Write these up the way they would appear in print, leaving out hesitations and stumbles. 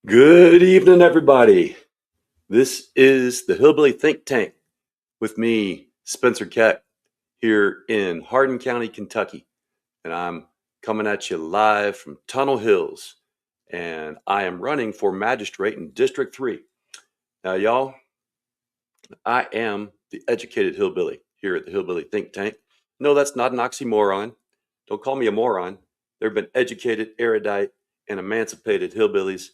Good evening, everybody. This is the Hillbilly Think Tank with me, Spencer Keck, here in Hardin County, Kentucky. And I'm coming at you live from Tunnel Hills. And I am running for Magistrate in District 3. Now, y'all, I am the educated hillbilly here at the Hillbilly Think Tank. No, that's not an oxymoron. Don't call me a moron. There have been educated, erudite, and emancipated hillbillies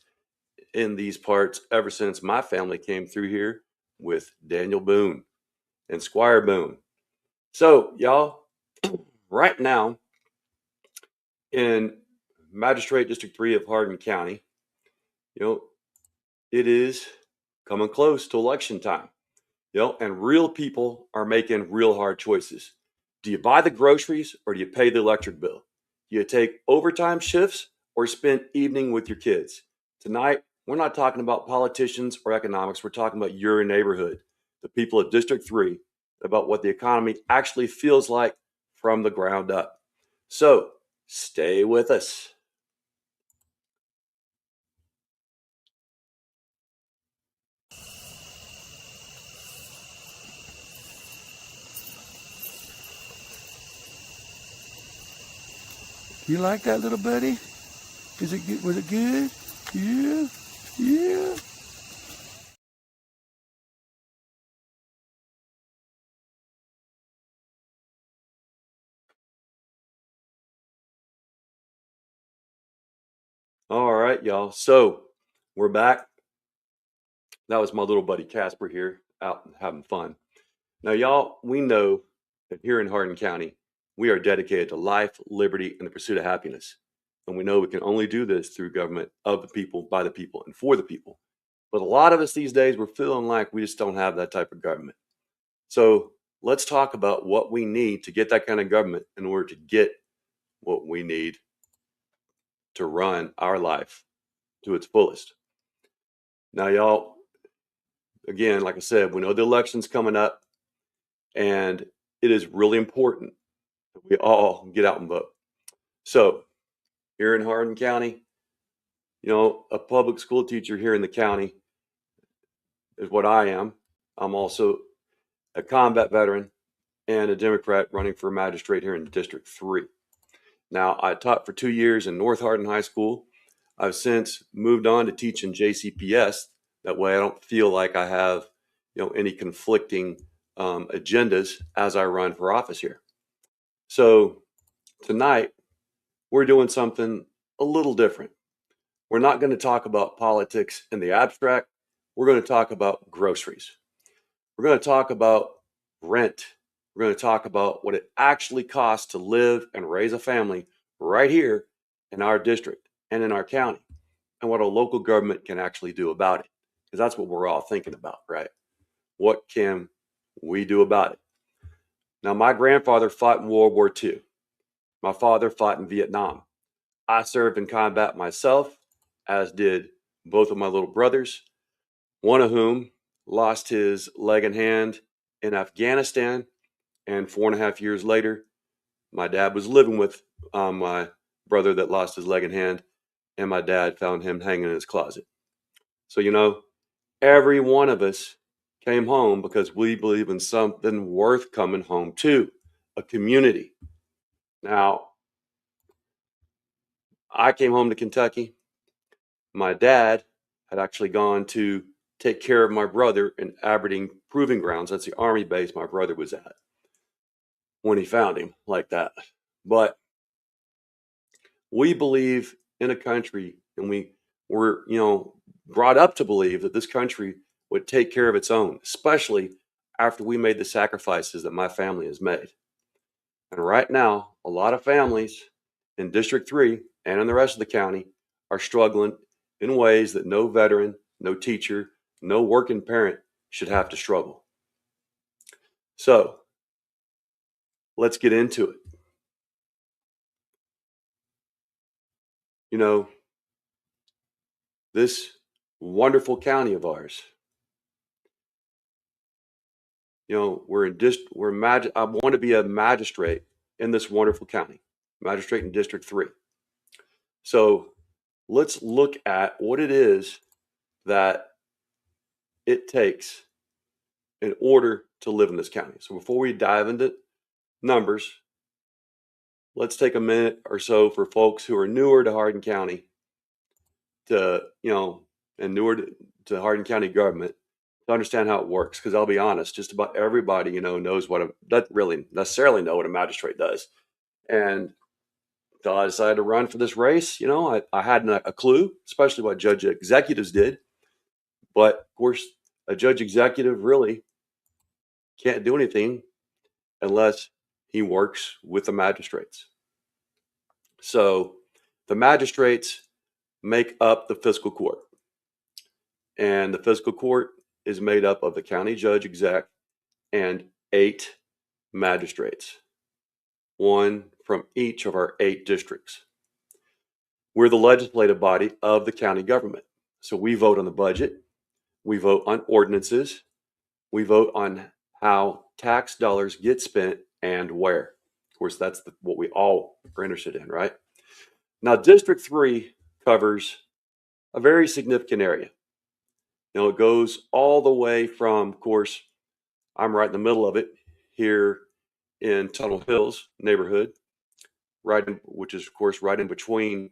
in these parts ever since my family came through here with Daniel Boone and Squire Boone. So, y'all, right now in Magistrate District 3 of Hardin County, you know, it is coming close to election time, and real people are making real hard choices. Do you buy the groceries or do you pay the electric bill? Do you take overtime shifts or spend evening with your kids? Tonight, we're not talking about politicians or economics. We're talking about your neighborhood, the people of District 3, about what the economy actually feels like from the ground up. So stay with us. You like that, little buddy? Is it good? Was it good? Yeah, yeah. All right, y'all. So we're back. That was my little buddy Casper here out having fun. Now, y'all, we know that here in Hardin County, we are dedicated to life, liberty, and the pursuit of happiness. And we know we can only do this through government of the people, by the people, and for the people. But a lot of us these days, we're feeling like we just don't have that type of government. So let's talk about what we need to get that kind of government in order to get what we need to run our life to its fullest. Now, y'all, again, like I said, we know the election's coming up, and it is really important that we all get out and vote. So, here in Hardin County, a public school teacher here in the county is what I am. I'm also a combat veteran and a Democrat running for magistrate here in District 3. Now, I taught for 2 years in North Hardin High School. I've since moved on to teach in JCPS. That way, I don't feel like I have, any conflicting agendas as I run for office here. So tonight, we're doing something a little different. We're not going to talk about politics in the abstract. We're going to talk about groceries. We're going to talk about rent. We're going to talk about what it actually costs to live and raise a family right here in our district and in our county, and what a local government can actually do about it. Because that's what we're all thinking about, right? What can we do about it? Now, my grandfather fought in World War II. My father fought in Vietnam. I served in combat myself, as did both of my little brothers, one of whom lost his leg and hand in Afghanistan. And 4.5 years later, my dad was living with my brother that lost his leg and hand, and my dad found him hanging in his closet. So, every one of us came home because we believe in something worth coming home to, a community. Now, I came home to Kentucky. My dad had actually gone to take care of my brother in Aberdeen Proving Grounds. That's the Army base my brother was at when he found him like that. But we believe in a country, and we were, brought up to believe that this country would take care of its own, especially after we made the sacrifices that my family has made. And right now, a lot of families in District 3 and in the rest of the county are struggling in ways that no veteran, no teacher, no working parent should have to struggle. So let's get into it. This wonderful county of ours, I want to be a magistrate in this wonderful county, magistrate in District 3. So let's look at what it is that it takes in order to live in this county. So before we dive into numbers, let's take a minute or so for folks who are newer to Hardin County to, and newer to Hardin County government to understand how it works. Because I'll be honest, just about everybody, knows doesn't really necessarily know what a magistrate does. And so I decided to run for this race. I hadn't a clue, especially what judge executives did. But of course, a judge executive really can't do anything unless he works with the magistrates. So the magistrates make up the fiscal court. And the fiscal court is made up of the county judge exec and 8 magistrates, one from each of our 8 districts. We're the legislative body of the county government. So we vote on the budget, we vote on ordinances, we vote on how tax dollars get spent and where. Of course, that's what we all are interested in, right? Now, District 3 covers a very significant area. It goes all the way from, of course, I'm right in the middle of it here in Tunnel Hills neighborhood, which is, of course, right in between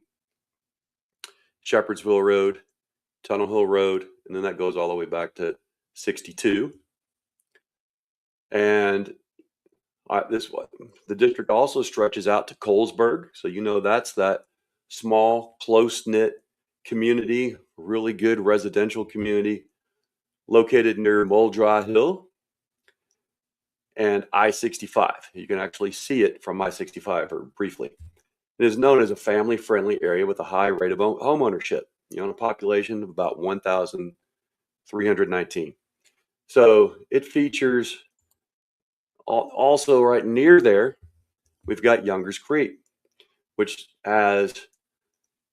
Shepherdsville Road, Tunnel Hill Road, and then that goes all the way back to 62. And the district also stretches out to Colesburg. So, that's that small, close-knit community, really good residential community located near Muldry Hill and I-65. You can actually see it from I-65 or briefly. It is known as a family-friendly area with a high rate of home ownership, a population of about 1,319. So it features also right near there, we've got Youngers Creek, which has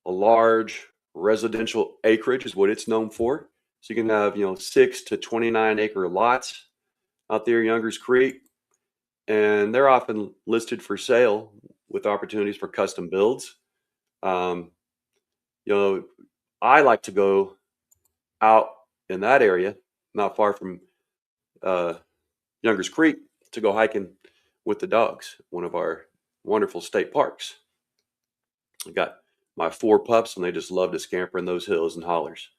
a large residential acreage is what it's known for. So you can have, 6 to 29 acre lots out there, Youngers Creek, and they're often listed for sale with opportunities for custom builds. I like to go out in that area, not far from Youngers Creek, to go hiking with the dogs, one of our wonderful state parks. I got my 4 pups, and they just love to scamper in those hills and hollers.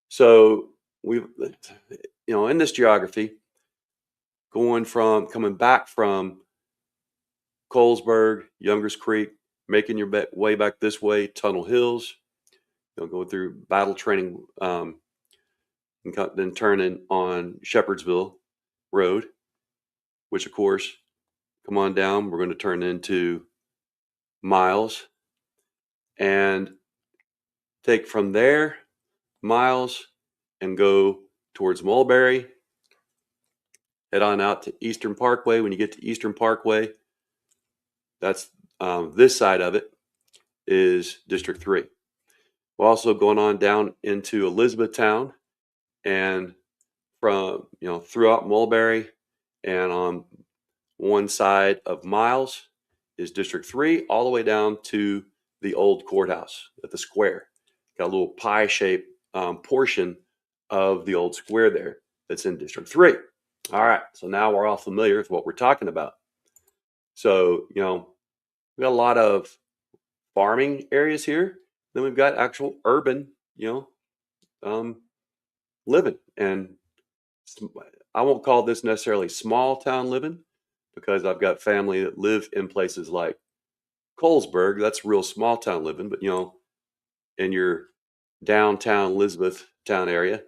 So we've, in this geography, coming back from Colesburg, Youngers Creek, making your way back this way, Tunnel Hills, go through Battle Training, and then turning on Shepherdsville Road, which of course, come on down, we're going to turn into Miles, and take from there Miles and go towards Mulberry, head on out to Eastern Parkway. When you get to Eastern Parkway, that's this side of it is District 3. We're also going on down into Elizabethtown, and from throughout Mulberry and on one side of Miles is District 3, all the way down to the old courthouse at the square. Got a little pie-shaped portion of the old square there that's in District 3. All right, so now we're all familiar with what we're talking about. So, we got a lot of farming areas here. Then we've got actual urban, living. And I won't call this necessarily small town living, because I've got family that live in places like Colesburg. That's real small town living. But, in your downtown Elizabethtown area,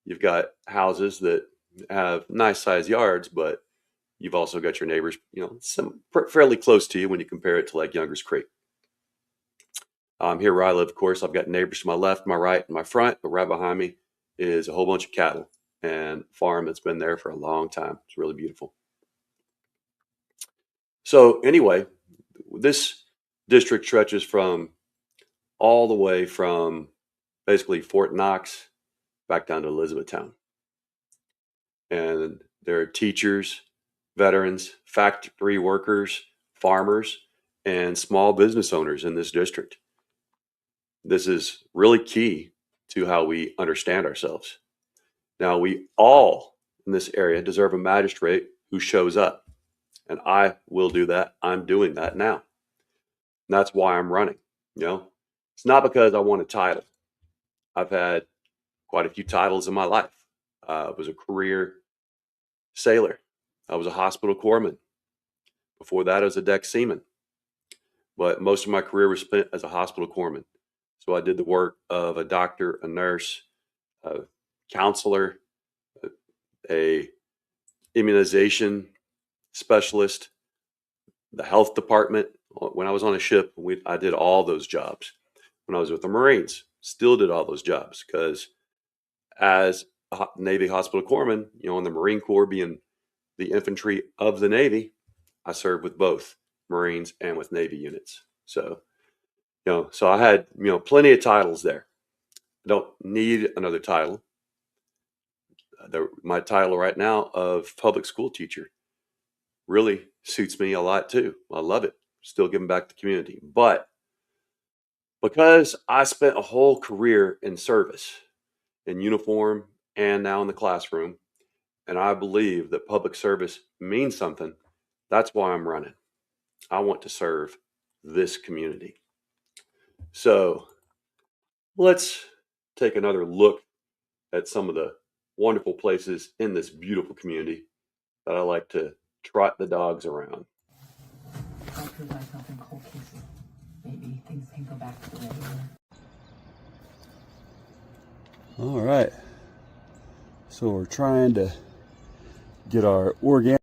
you've got houses that have nice sized yards, but you've also got your neighbors, fairly close to you when you compare it to like Youngers Creek. Here where I live, of course, I've got neighbors to my left, my right, and my front, but right behind me is a whole bunch of cattle and farm that's been there for a long time. It's really beautiful. So anyway, this district stretches from all the way from basically Fort Knox back down to Elizabethtown. And there are teachers, veterans, factory workers, farmers, and small business owners in this district. This is really key to how we understand ourselves. Now, we all in this area deserve a magistrate who shows up, and I will do that. I'm doing that now. And that's why I'm running. You know, it's not because I want a title. I've had quite a few titles in my life. I was a career sailor. I was a hospital corpsman. Before that, I was a deck seaman. But most of my career was spent as a hospital corpsman. So I did the work of a doctor, a nurse, a counselor, a immunization specialist, the health department. When I was on a ship, I did all those jobs. When I was with the Marines, still did all those jobs because as a Navy hospital corpsman, you know, in the Marine Corps being the infantry of the Navy, I served with both Marines and with Navy units. So, so I had, plenty of titles there. I don't need another title. My title right now of public school teacher really suits me a lot too. I love it. Still giving back to the community. But because I spent a whole career in service, in uniform, and now in the classroom, and I believe that public service means something, that's why I'm running. I want to serve this community. So let's take another look at some of the wonderful places in this beautiful community that I like to trot the dogs around. I'll prove myself in cold cases. Maybe things can go back to the way they were. All right. So we're trying to get our organic.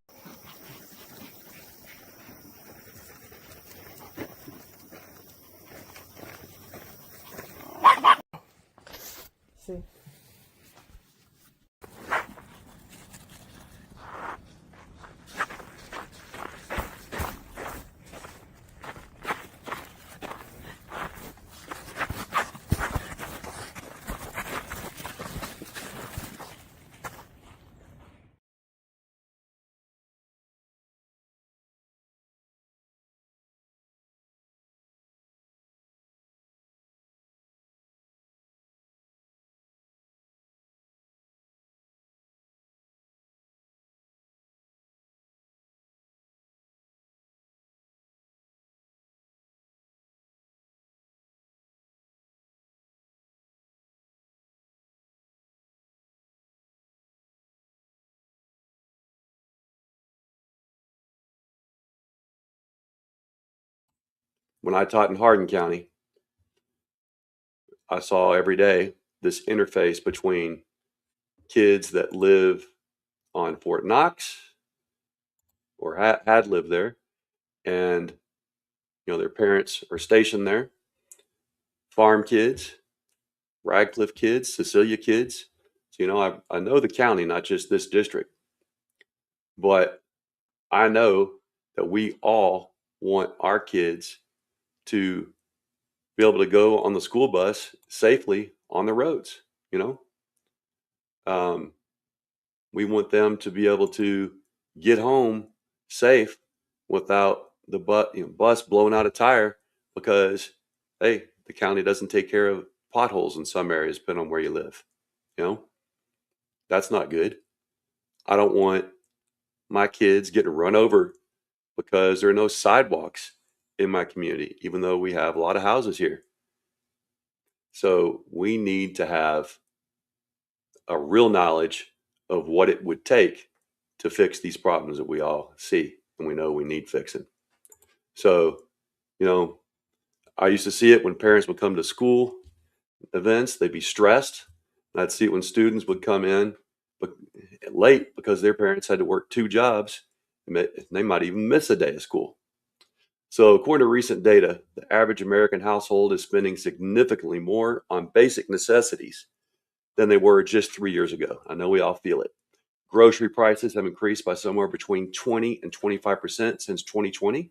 See? When I taught in Hardin County, I saw every day this interface between kids that live on Fort Knox or had lived there, and their parents are stationed there. Farm kids, Radcliffe kids, Cecilia kids. So I know the county, not just this district, but I know that we all want our kids to be able to go on the school bus safely on the roads. You know, um, we want them to be able to get home safe without the bus blowing out a tire because, hey, the county doesn't take care of potholes in some areas, depending on where you live. That's not good. I don't want my kids getting run over because there are no sidewalks in my community, even though we have a lot of houses here. So we need to have a real knowledge of what it would take to fix these problems that we all see and we know we need fixing. So, you know, I used to see it when parents would come to school events, they'd be stressed. I'd see it when students would come in late because their parents had to work two jobs. They might even miss a day of school. So, according to recent data, the average American household is spending significantly more on basic necessities than they were just 3 years ago. I know we all feel it. Grocery prices have increased by somewhere between 20 and 25% since 2020.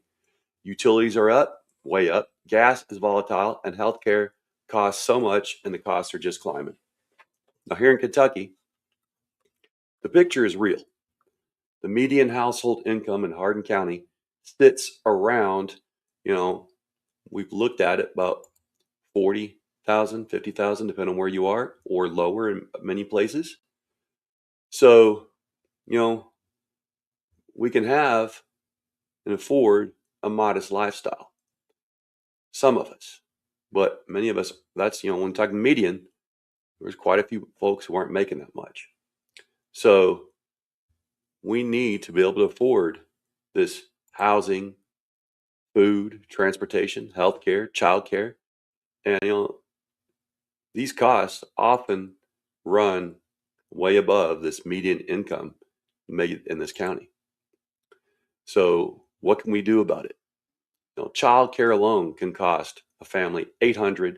Utilities are up, way up. Gas is volatile, and healthcare costs so much, and the costs are just climbing. Now, here in Kentucky, the picture is real. The median household income in Hardin County sits around, we've looked at it, about $50,000, depending on where you are, or lower in many places. So, we can have and afford a modest lifestyle. Some of us, but many of us, that's, when talking median, there's quite a few folks who aren't making that much. So we need to be able to afford this housing, food, transportation, healthcare, childcare. And, these costs often run way above this median income made in this county. So what can we do about it? Child care alone can cost a family $800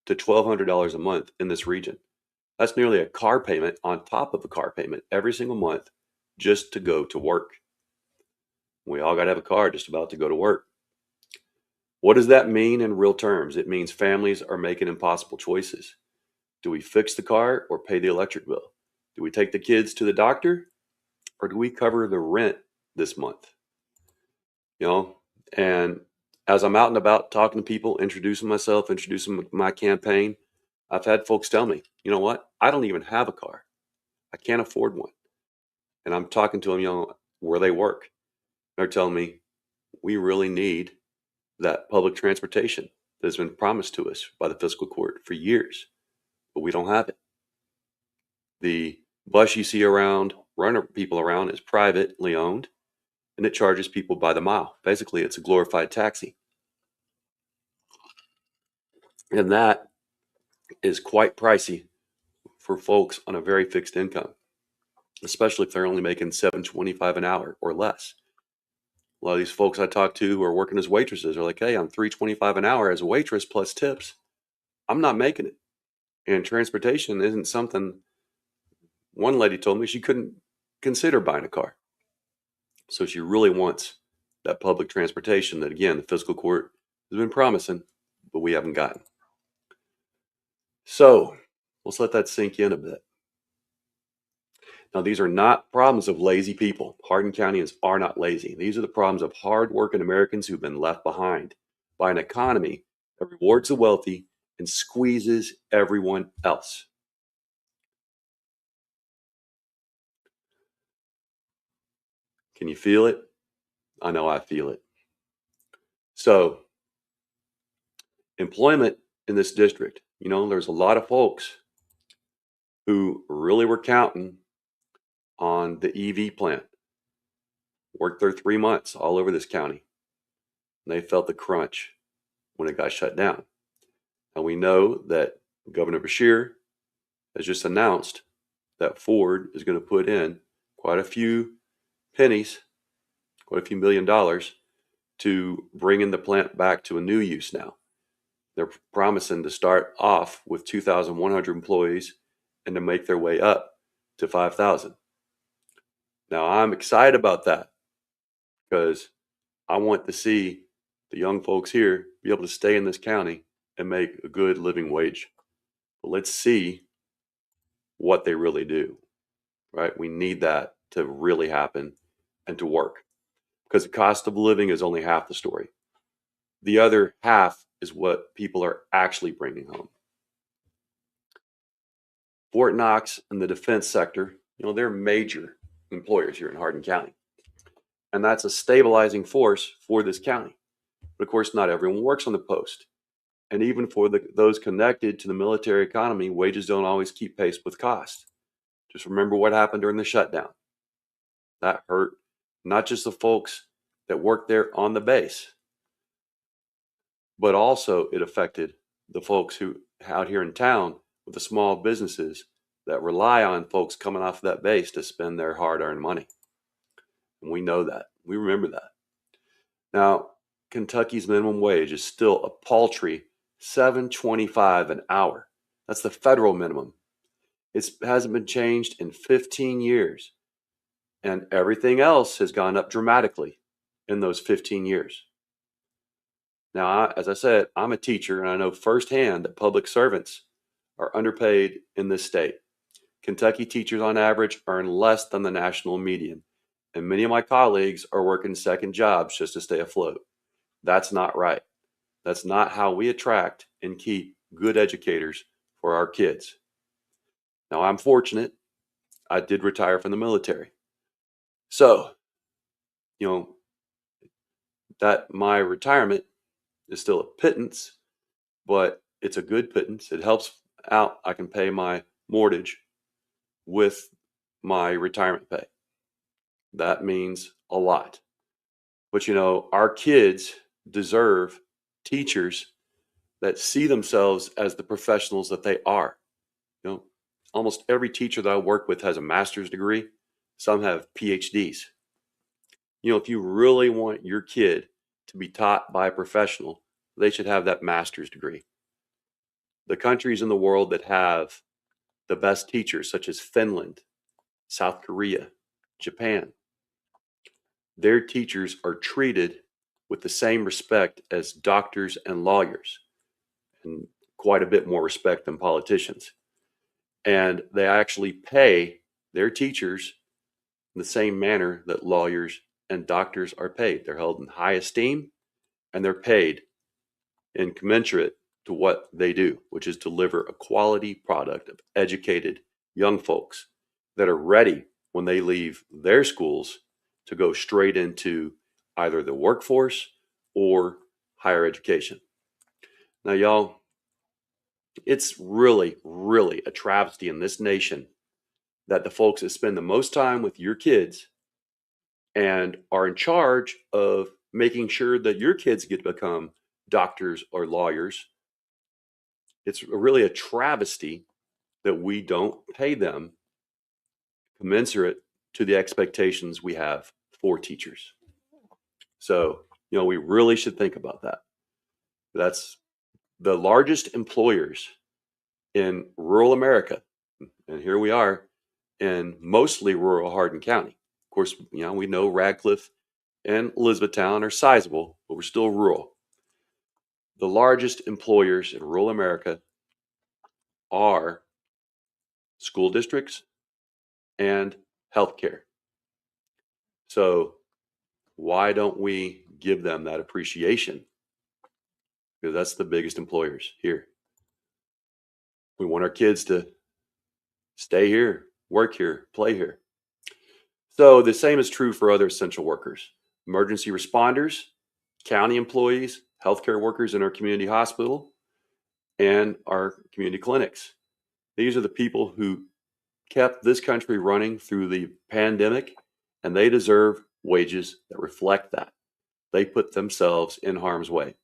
to $1,200 a month in this region. That's nearly a car payment on top of a car payment every single month just to go to work. We all got to have a car just about to go to work. What does that mean in real terms? It means families are making impossible choices. Do we fix the car or pay the electric bill? Do we take the kids to the doctor or do we cover the rent this month? And as I'm out and about talking to people, introducing myself, introducing my campaign, I've had folks tell me, you know what? I don't even have a car. I can't afford one. And I'm talking to them, where they work. They're telling me we really need that public transportation that has been promised to us by the fiscal court for years, but we don't have it. The bus you see around, running people around, is privately owned, and it charges people by the mile. Basically, it's a glorified taxi. And that is quite pricey for folks on a very fixed income, especially if they're only making $7.25 an hour or less. A lot of these folks I talk to who are working as waitresses are like, hey, I'm $3.25 an hour as a waitress plus tips. I'm not making it. And transportation isn't something. One lady told me she couldn't consider buying a car. So she really wants that public transportation that, again, the fiscal court has been promising, but we haven't gotten. So let's let that sink in a bit. Now, these are not problems of lazy people. Hardin Countyans are not lazy. These are the problems of hardworking Americans who've been left behind by an economy that rewards the wealthy and squeezes everyone else. Can you feel it? I know I feel it. So, employment in this district, there's a lot of folks who really were counting on the EV plant, worked there 3 months all over this county, and they felt the crunch when it got shut down. And we know that Governor Beshear has just announced that Ford is going to put in quite a few pennies, quite a few $1 million to bring in the plant back to a new use now. They're promising to start off with 2,100 employees and to make their way up to 5,000. Now, I'm excited about that because I want to see the young folks here be able to stay in this county and make a good living wage. But let's see what they really do, right? We need that to really happen and to work because the cost of living is only half the story. The other half is what people are actually bringing home. Fort Knox and the defense sector, they're major employers here in Hardin County. And that's a stabilizing force for this county. But of course, not everyone works on the post. And even for those connected to the military economy, wages don't always keep pace with cost. Just remember what happened during the shutdown. That hurt not just the folks that work there on the base, but also it affected the folks who out here in town with the small businesses that rely on folks coming off of that base to spend their hard-earned money. And we know that. We remember that. Now, Kentucky's minimum wage is still a paltry $7.25 an hour. That's the federal minimum. It hasn't been changed in 15 years. And everything else has gone up dramatically in those 15 years. Now, as I said, I'm a teacher and I know firsthand that public servants are underpaid in this state. Kentucky teachers on average earn less than the national median. And many of my colleagues are working second jobs just to stay afloat. That's not right. That's not how we attract and keep good educators for our kids. Now, I'm fortunate. I did retire from the military. So, you know, that my retirement is still a pittance, but it's a good pittance. It helps out. I can pay my mortgage with my retirement pay. That means a lot. But our kids deserve teachers that see themselves as the professionals that they are. Almost every teacher that I work with has a master's degree. Some have PhDs. If you really want your kid to be taught by a professional, they should have that master's degree. The countries in the world that have the best teachers, such as Finland, South Korea, Japan, their teachers are treated with the same respect as doctors and lawyers, and quite a bit more respect than politicians. And they actually pay their teachers in the same manner that lawyers and doctors are paid. They're held in high esteem, and they're paid in commensurate to what they do, which is deliver a quality product of educated young folks that are ready when they leave their schools to go straight into either the workforce or higher education. Now, y'all, it's really, really a travesty in this nation that the folks that spend the most time with your kids and are in charge of making sure that your kids get to become doctors or lawyers, it's really a travesty that we don't pay them commensurate to the expectations we have for teachers. So, we really should think about that. That's the largest employers in rural America. And here we are in mostly rural Hardin County. Of course, we know Radcliffe and Elizabethtown are sizable, but we're still rural. The largest employers in rural America are school districts and healthcare. So why don't we give them that appreciation? Because that's the biggest employers here. We want our kids to stay here, work here, play here. So the same is true for other essential workers, emergency responders, county employees, healthcare workers in our community hospital, and our community clinics. These are the people who kept this country running through the pandemic, and they deserve wages that reflect that. They put themselves in harm's way.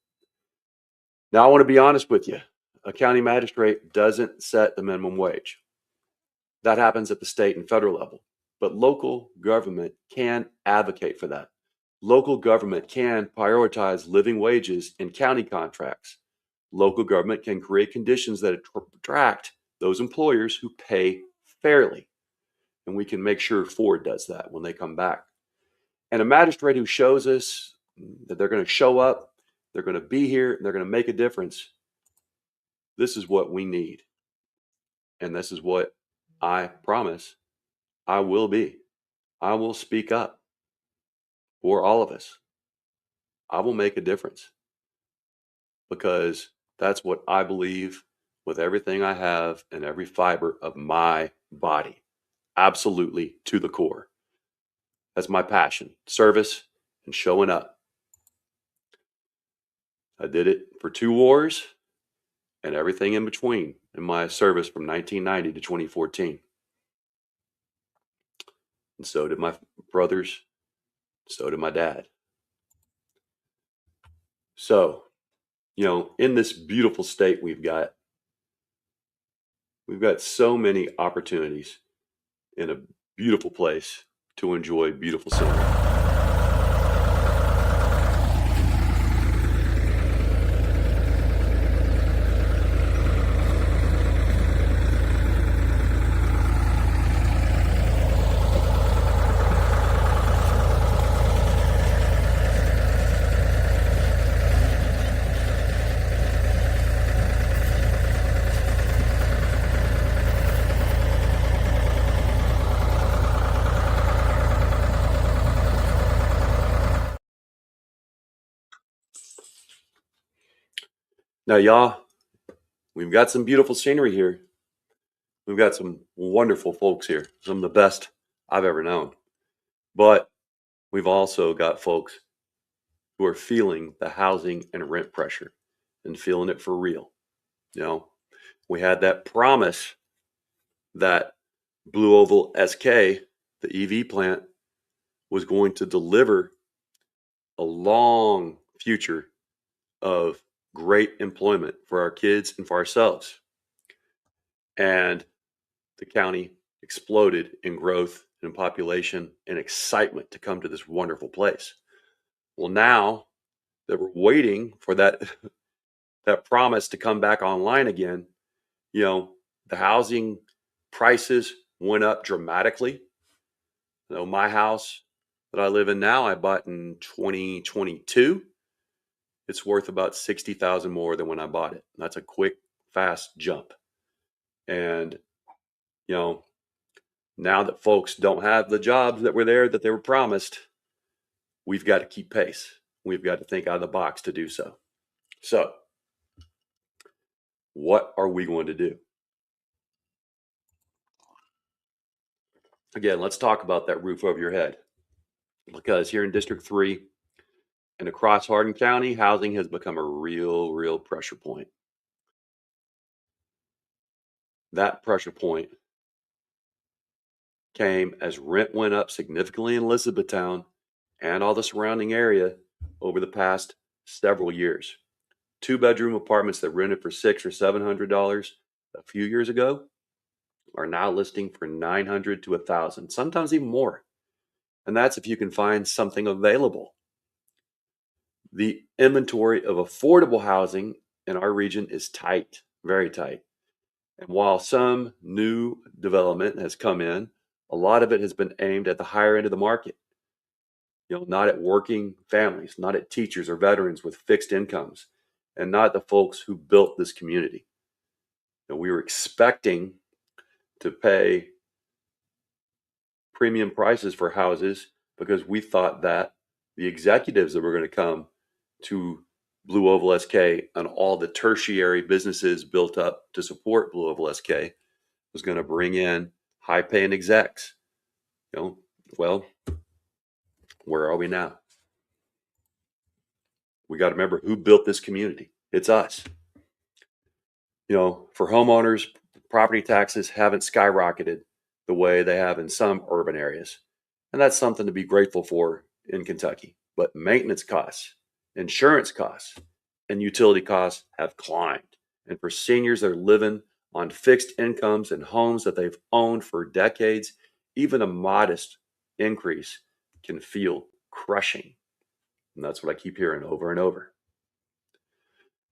Now, I want to be honest with you. A county magistrate doesn't set the minimum wage. That happens at the state and federal level. But local government can advocate for that. Local government can prioritize living wages in county contracts. Local government can create conditions that attract those employers who pay fairly. And we can make sure Ford does that when they come back. And a magistrate who shows us that they're going to show up, they're going to be here, and they're going to make a difference. This is what we need. And this is what I promise I will be. I will speak up for all of us. I will make a difference because that's what I believe with everything I have and every fiber of my body. Absolutely to the core. That's my passion, service and showing up. I did it for 2 wars and everything in between in my service from 1990 to 2014. And so did my brothers. So did my dad. So, in this beautiful state we've got so many opportunities in a beautiful place to enjoy beautiful scenery. Now, y'all, we've got some beautiful scenery here. We've got some wonderful folks here, some of the best I've ever known. But we've also got folks who are feeling the housing and rent pressure and feeling it for real. You know, we had that promise that Blue Oval SK, the EV plant, was going to deliver a long future of great employment for our kids and for ourselves. And the county exploded in growth and population and excitement to come to this wonderful place. Well, now that we're waiting for that that promise to come back online again, you know, the housing prices went up dramatically. You know, my house that I live in now, I bought in 2022. It's worth about 60,000 more than when I bought it. That's a quick, fast jump. And, you know, now that folks don't have the jobs that were there that they were promised, we've got to keep pace. We've got to think out of the box to do so. So, what are we going to do? Again, let's talk about that roof over your head. Because here in District 3 and across Hardin County, housing has become a real pressure point. That pressure point came as rent went up significantly in Elizabethtown and all the surrounding area over the past several years. 2-bedroom apartments that rented for $600 or $700 a few years ago are now listing for $900 to $1,000, sometimes even more. And that's if you can find something available. The inventory of affordable housing in our region is tight, very tight. And while some new development has come in, a lot of it has been aimed at the higher end of the market. You know, not at working families, not at teachers or veterans with fixed incomes, and not the folks who built this community. You know, we were expecting to pay premium prices for houses because we thought that the executives that were going to come to Blue Oval SK and all the tertiary businesses built up to support Blue Oval SK was going to bring in high paying execs. You know, well, where are we now? We got to remember who built this community. It's us. You know, for homeowners, property taxes haven't skyrocketed the way they have in some urban areas. And that's something to be grateful for in Kentucky. But maintenance costs, insurance costs, and utility costs have climbed. And for seniors that are living on fixed incomes and homes that they've owned for decades, even a modest increase can feel crushing. And that's what I keep hearing over and over.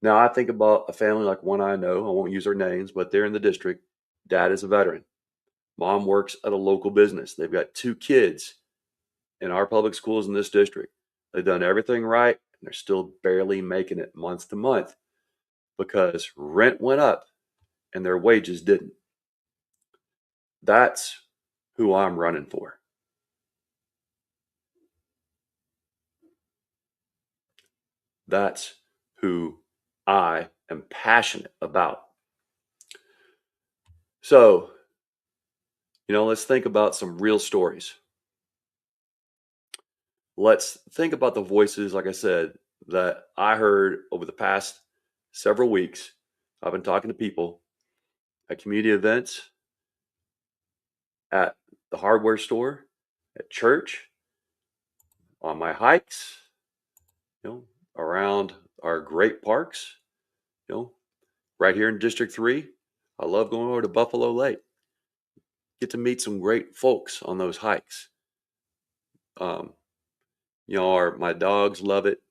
Now, I think about a family like one I know. I won't use their names, but they're in the district. Dad is a veteran. Mom works at a local business. They've got 2 kids in our public schools in this district. They've done everything right, and they're still barely making it month to month because rent went up and their wages didn't. That's who I'm running for. That's who I am passionate about. So, you know, let's think about some real stories. Let's think about the voices, like I said, that I heard over the past several weeks. I've been talking to people at community events, at the hardware store, at church, on my hikes, you know, around our great parks, you know, right here in District 3. I love going over to Buffalo Lake. Get to meet some great folks on those hikes. You know, my dogs love it.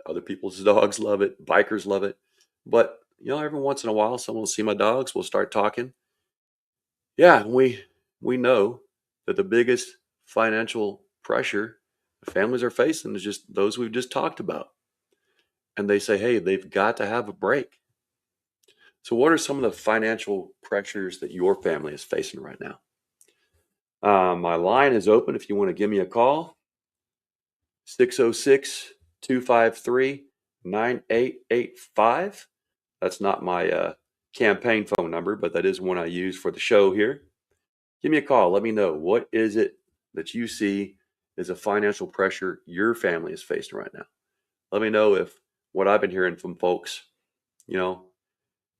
Other people's dogs love it. Bikers love it. But, you know, every once in a while, someone will see my dogs. We'll start talking. Yeah, we know that the biggest financial pressure families are facing is just those we've just talked about. And they say, hey, they've got to have a break. So what are some of the financial pressures that your family is facing right now? My line is open if you want to give me a call. 606-253-9885. That's not my campaign phone number, but that is one I use for the show here. Give me a call. Let me know, what is it that you see is a financial pressure your family is facing right now. Let me know if what I've been hearing from folks,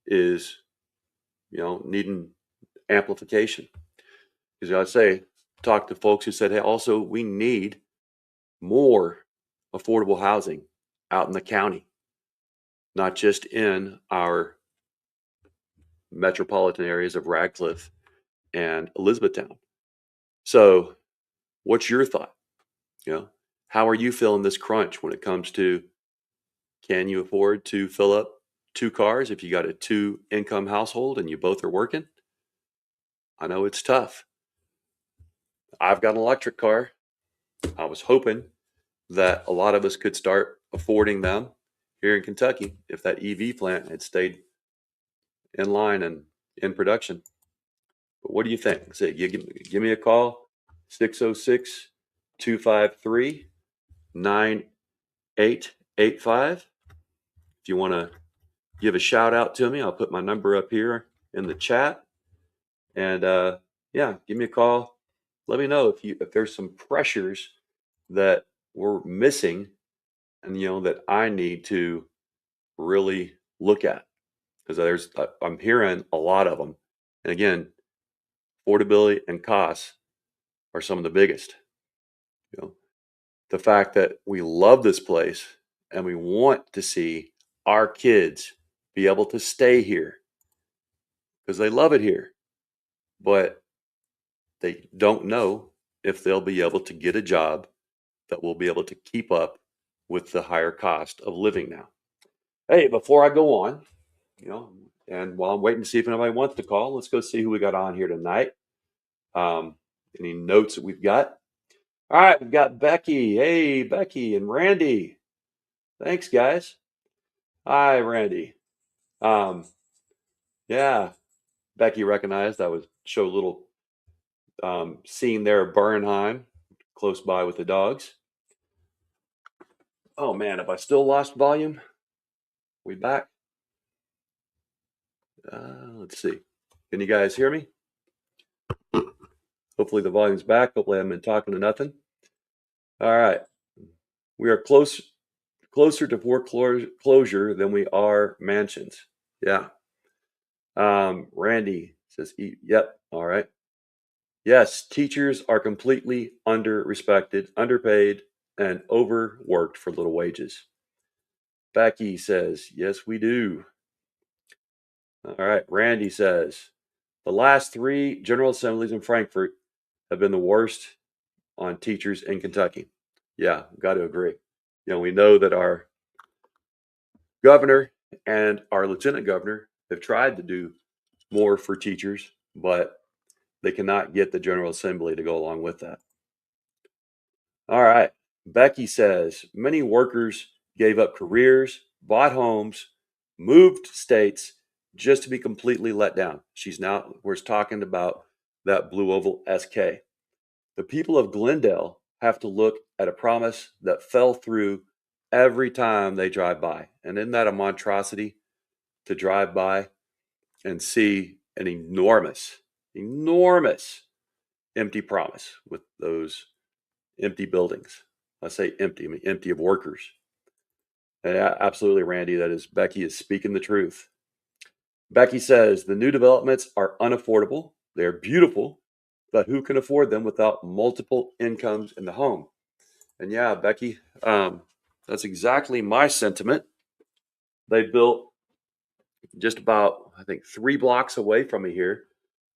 is, needing amplification. Because I'd say, talk to folks who said, hey, also, we need more affordable housing out in the county, not just in our metropolitan areas of Radcliffe and Elizabethtown. So, what's your thought? How are you feeling this crunch when it comes to, can you afford to fill up 2 cars if you got a 2-income household and you both are working? I know it's tough. I've got an electric car. I was hoping that a lot of us could start affording them here in Kentucky if that EV plant had stayed in line and in production. But what do you think? Say, give me a call, 606-253-9885. If you want to give a shout out to me, I'll put my number up here in the chat. And give me a call. Let me know if there's some pressures that we're missing and that I need to really look at, because I'm hearing a lot of them. And again, affordability and costs are some of the biggest. The fact that we love this place and we want to see our kids be able to stay here because they love it here, but they don't know if they'll be able to get a job that will be able to keep up with the higher cost of living now. Hey, before I go on, and while I'm waiting to see if anybody wants to call, let's go see who we got on here tonight. Any notes that we've got? All right, we've got Becky. Hey, Becky and Randy. Thanks, guys. Hi, Randy. Yeah, Becky recognized I would show a little scene there of Bernheim, close by with the dogs. Oh man, have I still lost volume? We back? Let's see. Can you guys hear me? Hopefully the volume's back. Hopefully I haven't been talking to nothing. All right. We are closer to foreclosure than we are mansions. Yeah. Randy says, yep. All right. Yes, teachers are completely under-respected, underpaid, and overworked for little wages. Becky says, yes, we do. All right. Randy says, the last 3 General Assemblies in Frankfort have been the worst on teachers in Kentucky. Yeah, got to agree. We know that our governor and our lieutenant governor have tried to do more for teachers, but they cannot get the General Assembly to go along with that. All right. Becky says, many workers gave up careers, bought homes, moved states just to be completely let down. We're talking about that Blue Oval SK. The people of Glendale have to look at a promise that fell through every time they drive by. And isn't that a monstrosity to drive by and see an enormous empty promise with those empty buildings? I say empty, I mean empty of workers. And absolutely, Randy, Becky is speaking the truth. Becky says the new developments are unaffordable. They're beautiful, but who can afford them without multiple incomes in the home? And yeah, Becky, that's exactly my sentiment. They built just about, I think, 3 blocks away from me here,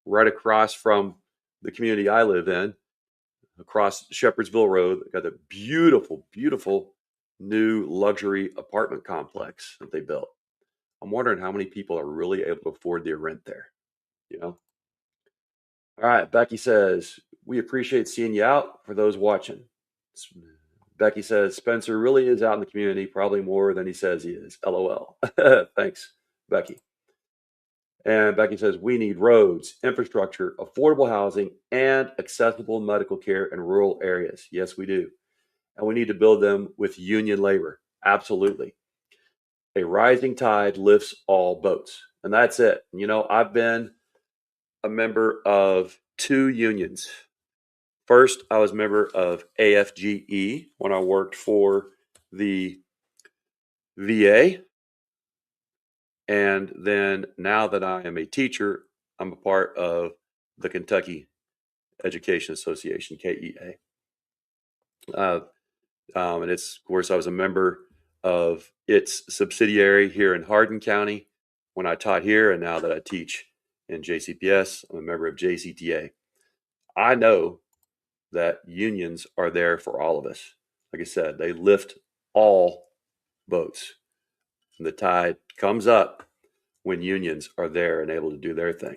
right across from the community I live in, across Shepherdsville Road. They got a beautiful, beautiful new luxury apartment complex that they built. I'm wondering how many people are really able to afford their rent there. All right, Becky says, we appreciate seeing you out. For those watching, Becky says, Spencer really is out in the community, probably more than he says he is. LOL. Thanks, Becky. And Becky says, we need roads, infrastructure, affordable housing, and accessible medical care in rural areas. Yes, we do. And we need to build them with union labor. Absolutely. A rising tide lifts all boats. and that's it. You know, I've been a member of 2 unions. First, I was a member of AFGE when I worked for the VA. And then now that I am a teacher, I'm a part of the Kentucky Education Association, KEA. And it's, of course, I was a member of its subsidiary here in Hardin County when I taught here. And now that I teach in JCPS, I'm a member of JCTA. I know that unions are there for all of us. Like I said, they lift all boats. And the tide comes up when unions are there and able to do their thing.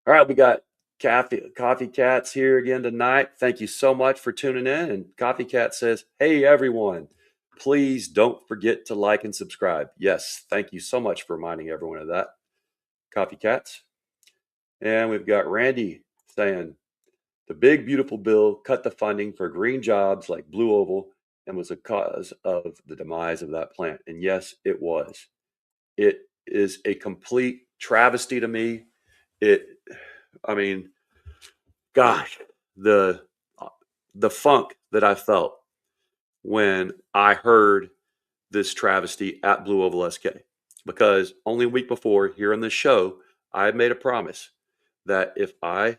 All right, we got Coffee Cats here again tonight. Thank you so much for tuning in. And Coffee Cat says, hey, everyone, please don't forget to like and subscribe. Yes, thank you so much for reminding everyone of that, Coffee Cats. And we've got Randy saying, the big, beautiful bill cut the funding for green jobs like Blue Oval and was a cause of the demise of that plant. And yes, it was. It is a complete travesty to me. I mean, gosh, the funk that I felt when I heard this travesty at Blue Oval SK, because only a week before here on this show, I had made a promise that if I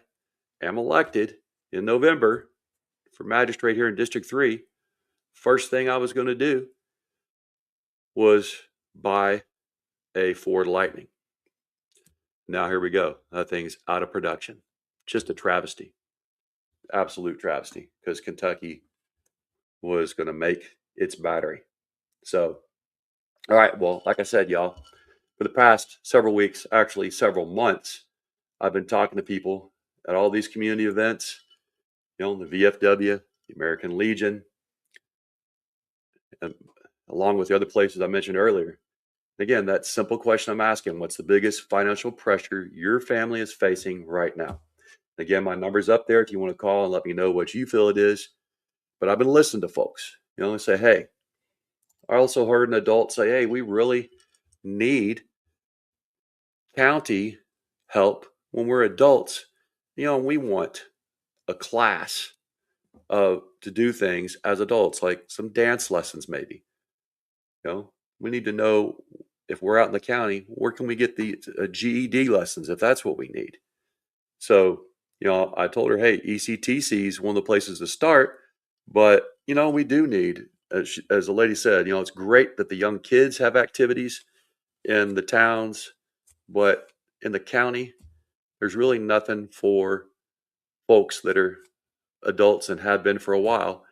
am elected in November for magistrate here in District 3, first thing I was going to do was buy a Ford Lightning. Now here we go. That thing's out of production. Just a travesty. Absolute travesty, because Kentucky was going to make its battery. So, all right. Well, like I said, y'all, for the past several weeks, actually several months, I've been talking to people at all these community events, the VFW, the American Legion, and along with the other places I mentioned earlier. Again, that simple question I'm asking, what's the biggest financial pressure your family is facing right now? Again, my number's up there if you want to call and let me know what you feel it is. But I've been listening to folks, and say, hey, I also heard an adult say, hey, we really need county help when we're adults. We want a class to do things as adults, like some dance lessons, maybe. We need to know if we're out in the county, where can we get the GED lessons if that's what we need? So, I told her, hey, ECTC is one of the places to start, but, we do need, as the lady said, it's great that the young kids have activities in the towns, but in the county, there's really nothing for folks that are adults and have been for a while,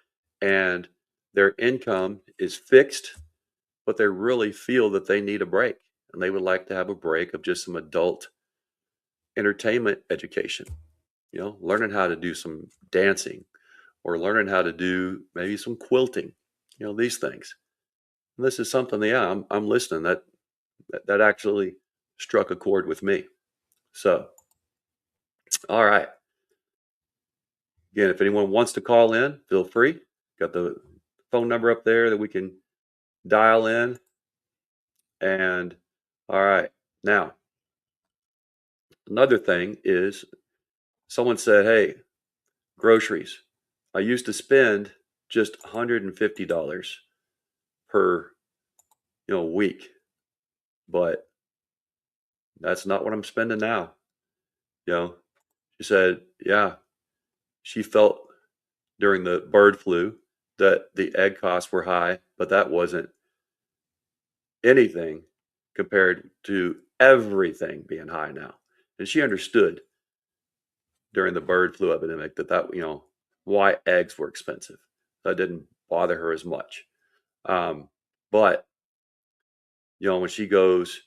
and their income is fixed, but they really feel that they need a break, and they would like to have a break of just some adult entertainment education, learning how to do some dancing or learning how to do maybe some quilting, these things. And this is something that, I'm listening, that actually struck a chord with me. So, all right. Again, if anyone wants to call in, feel free. Got the phone number up there that we can dial in. And all right. Now, another thing is someone said, hey, groceries. I used to spend just $150 per week, but that's not what I'm spending now. She said, yeah, she felt during the bird flu that the egg costs were high, but that wasn't anything compared to everything being high now. And she understood during the bird flu epidemic that why eggs were expensive. That didn't bother her as much. But when she goes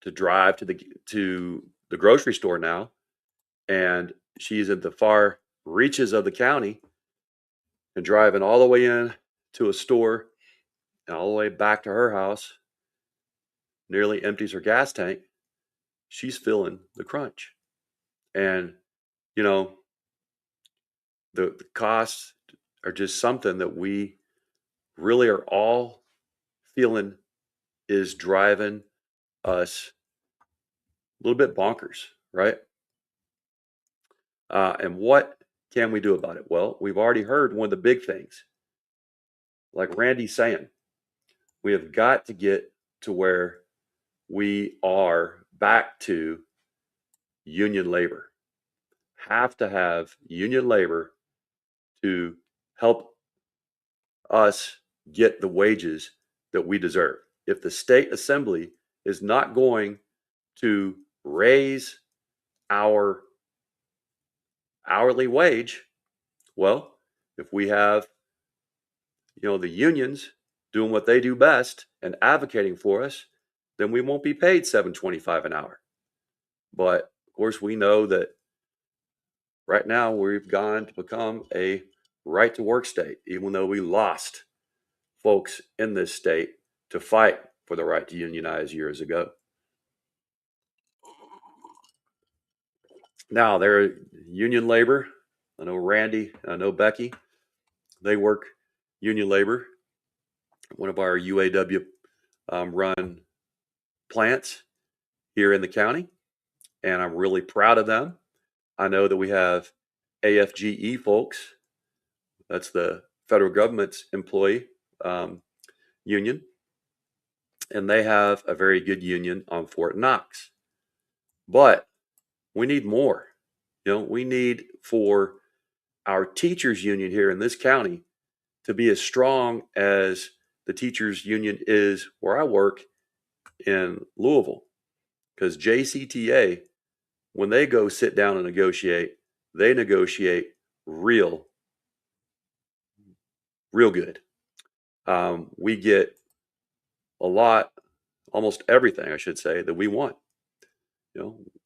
to drive to the grocery store now, and she's at the far reaches of the county and driving all the way in to a store and all the way back to her house, nearly empties her gas tank, she's feeling the crunch. And, the costs are just something that we really are all feeling is driving us little bit bonkers, right? And what can we do about it? Well, we've already heard one of the big things. Like Randy's saying, we have got to get to where we are back to union labor. Have to have union labor to help us get the wages that we deserve. If the state assembly is not going to raise our hourly wage, well, if we have, the unions doing what they do best and advocating for us, then we won't be paid $7.25 an hour. But of course, we know that right now we've gone to become a right to work state, even though we lost folks in this state to fight for the right to unionize years ago. Now, they're union labor. I know Randy, I know Becky, they work union labor, one of our UAW run plants here in the county, and I'm really proud of them. I know that we have AFGE folks, that's the federal government's employee union, and they have a very good union on Fort Knox. But we need more. We need for our teachers union here in this county to be as strong as the teachers union is where I work in Louisville. Because JCTA, when they go sit down and negotiate, they negotiate real good. We get a lot, almost everything, I should say, that we want.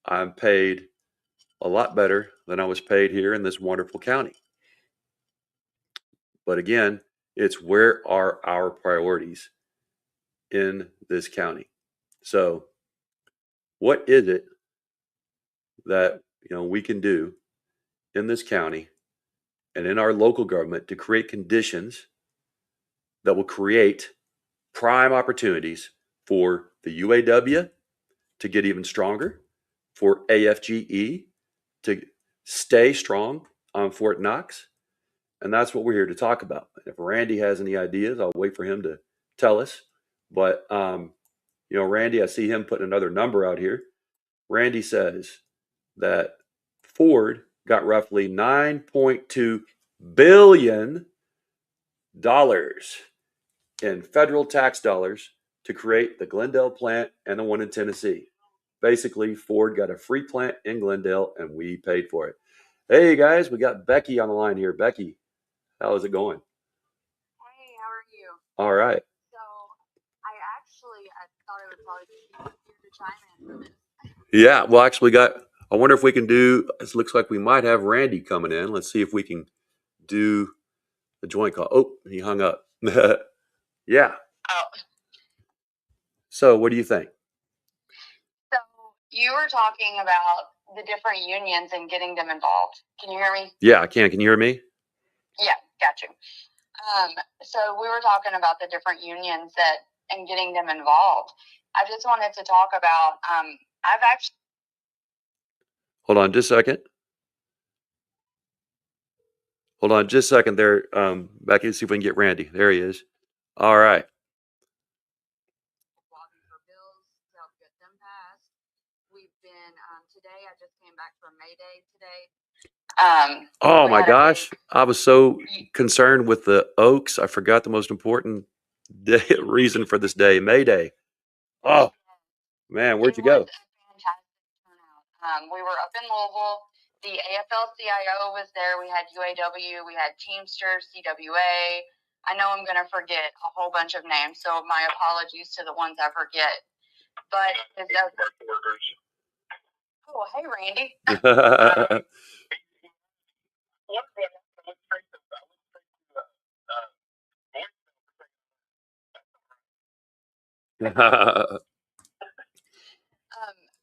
I'm paid a lot better than I was paid here in this wonderful county. But again, it's where are our priorities in this county? So, what is it that we can do in this county and in our local government to create conditions that will create prime opportunities for the UAW to get even stronger, for AFGE to stay strong on Fort Knox? And that's what we're here to talk about. If Randy has any ideas, I'll wait for him to tell us. But, Randy, I see him putting another number out here. Randy says that Ford got roughly $9.2 billion in federal tax dollars to create the Glendale plant and the one in Tennessee. Basically, Ford got a free plant in Glendale and we paid for it. Hey guys, we got Becky on the line here. Becky, how is it going? Hey, how are you? All right. So, I thought it would probably be easier to chime in for this. Yeah, well, actually, I wonder if we can do, it looks like we might have Randy coming in. Let's see if we can do the joint call. Oh, he hung up. Yeah. Oh, So, what do you think? so you were talking about the different unions and getting them involved. Can you hear me? Yeah, I can. Can you hear me? Yeah, got you. So we were talking about the different unions and getting them involved. I just wanted to talk about, I've actually. Hold on just a second. Hold on just a second there, Becky. Let's see if we can get Randy. There he is. All right. Lobby for bills to help get them passed. We've been, today, I just came back from May Day today. Oh my gosh. I was so concerned with the Oaks. I forgot the most important reason for this day, May Day. Oh, man, where'd you go? It was a fantastic turnout. We were up in Louisville. The AFL-CIO was there. We had UAW. We had Teamsters, CWA. I know I'm going to forget a whole bunch of names, so my apologies to the ones I forget. But it does. Oh, hey, Randy.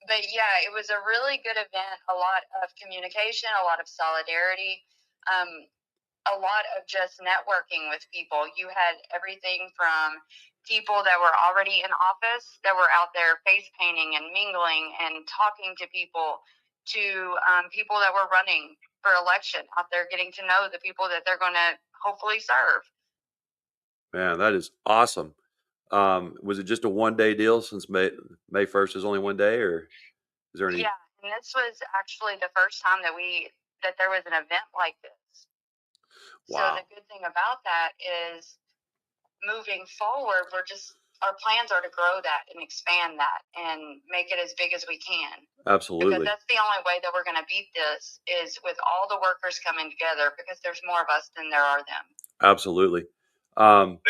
But yeah, it was a really good event. A lot of communication, a lot of solidarity, a lot of just networking with people. You had everything from people that were already in office that were out there face painting and mingling and talking to people, to people that were running for election out there, getting to know the people that they're going to hopefully serve. Man, that is awesome. Was it just a 1 day deal since May 1st is only 1 day, or is there any? Yeah, and this was actually the first time that there was an event like this. So Wow. the good thing about that is moving forward, our plans are to grow that and expand that and make it as big as we can. Absolutely. Because that's the only way that we're going to beat this is with all the workers coming together, because there's more of us than there are them. Absolutely. What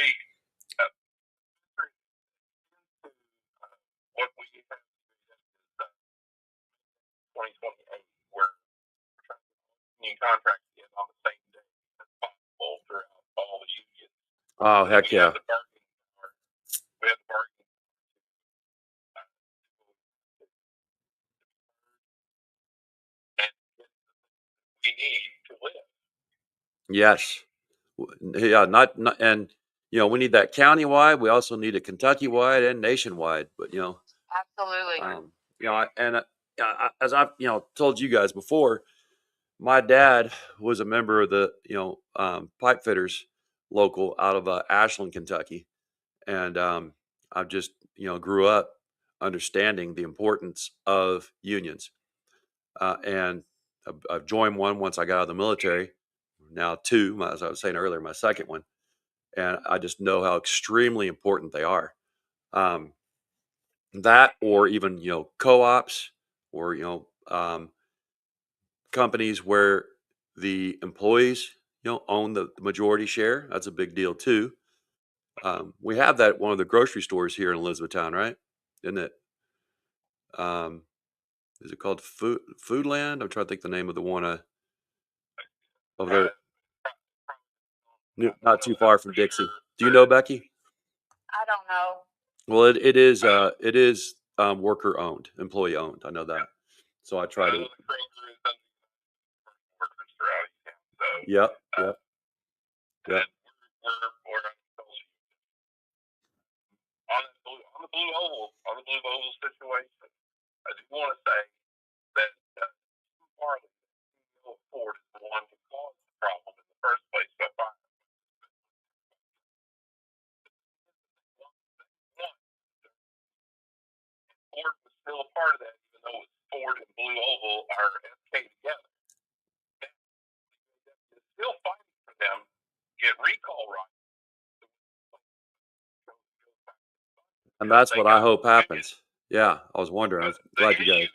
we have is 2028, where union contracts get on the same day as possible throughout all the unions. Oh, heck We yeah. have the bargaining power. We have the bargaining power and we need to live. Yes. Yeah. Not, and we need that countywide. We also need it Kentucky-wide and nationwide. But Absolutely. as I've told you guys before, my dad was a member of the pipe fitters local out of Ashland, Kentucky, and I just grew up understanding the importance of unions, and I've joined one once I got out of the military. Now two, as I was saying earlier, my second one, and I just know how extremely important they are. That, or even co-ops, or companies where the employees own the majority share. That's a big deal too. We have that at one of the grocery stores here in Elizabethtown, right? Isn't it? Is it called Foodland? I'm trying to think the name of the one over there, not too far from Dixie. Do you know, Becky? I don't know. Well, it is worker owned, employee owned. I know that. So I try to. Yep. Yep. Yep. On the Blue Oval situation, I do want to say that Marley Ford is the one who caused the problem in the first place by firing. Ford was still a part of that, even though it was Ford and Blue Oval are SK together. It's still fighting for them to get recall rights. And that's what I hope happens. Yeah, I was wondering. I was glad you guys.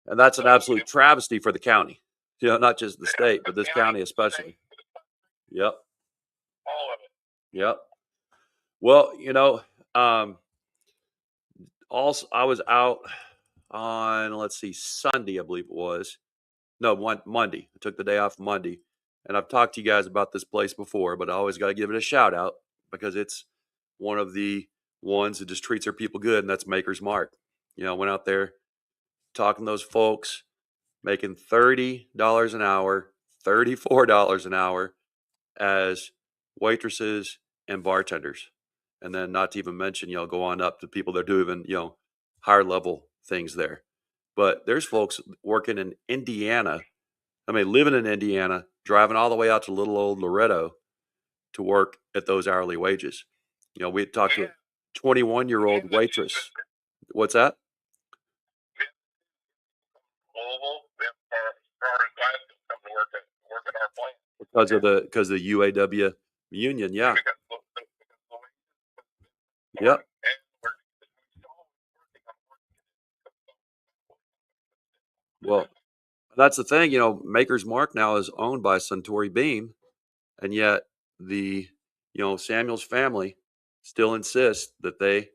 And that's an absolute travesty for the county. Not just the state, but this county especially. Yep. All of it. Yep. Well, also I was out on, Sunday, I believe it was. No, Monday. I took the day off Monday. And I've talked to you guys about this place before, but I always got to give it a shout out because it's one of the ones that just treats their people good, and that's Maker's Mark. I went out there talking to those folks, making $30 an hour, $34 an hour as waitresses and bartenders. And then not to even mention, go on up to people that do even, higher level things there. But there's folks working in Indiana. Living in Indiana, driving all the way out to little old Loretto to work at those hourly wages. We had talked to a 21-year-old waitress. What's that? Because of the UAW union, yeah. Yep. Well, that's the thing, Maker's Mark now is owned by Suntory Beam, and yet the Samuels family still insists that they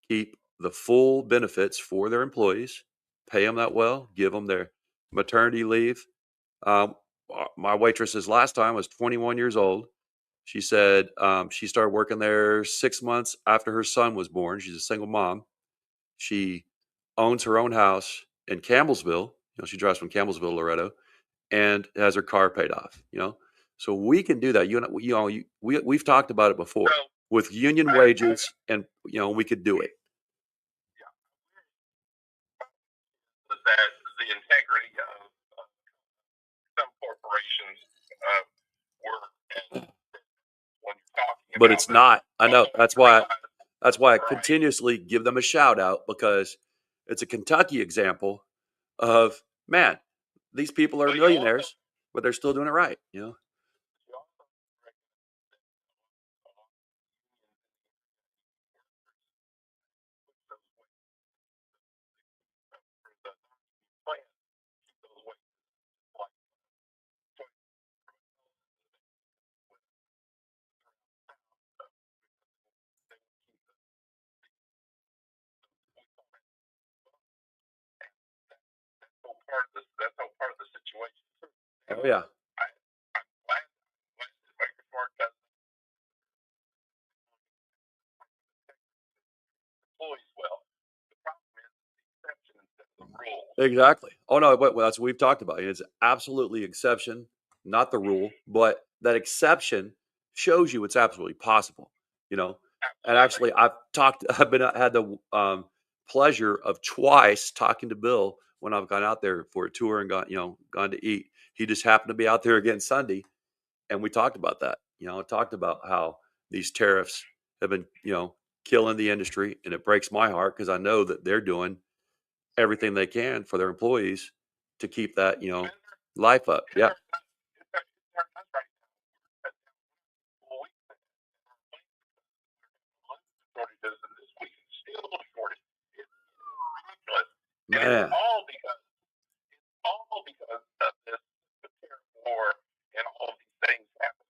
keep the full benefits for their employees, pay them that well, give them their maternity leave. My waitress's last time was 21 years old. She said she started working there 6 months after her son was born. She's a single mom. She owns her own house in Campbellsville. She drives from Campbellsville, Loretto, and has her car paid off. So we can do that. We've talked about it before So with union wages, and we could do it. that the integrity of some corporations were, and when you're talking But about it's this, not. I know. That's why I Right. continuously give them a shout out, because it's a Kentucky example of, man, these people are Well, you also, millionaires, but they're still doing it right. you also plant those wages like that's all part of the situation. Oh yeah. I'm glad that Baker Smart does employees well. The problem is the exception instead of the rule. Exactly. Oh no, but that's what we've talked about. It's absolutely exception, not the rule, but that exception shows you it's absolutely possible. And Absolutely. actually, had the pleasure of twice talking to Bill when I've gone out there for a tour and gone to eat. He just happened to be out there again Sunday, and we talked about that. Talked about how these tariffs have been, killing the industry, and it breaks my heart because I know that they're doing everything they can for their employees to keep that, life up. Yeah. That's right. Well, shortages in this week, still shortage. It's ridiculous. And Man. it's all because of this tariff war and all of these things happening.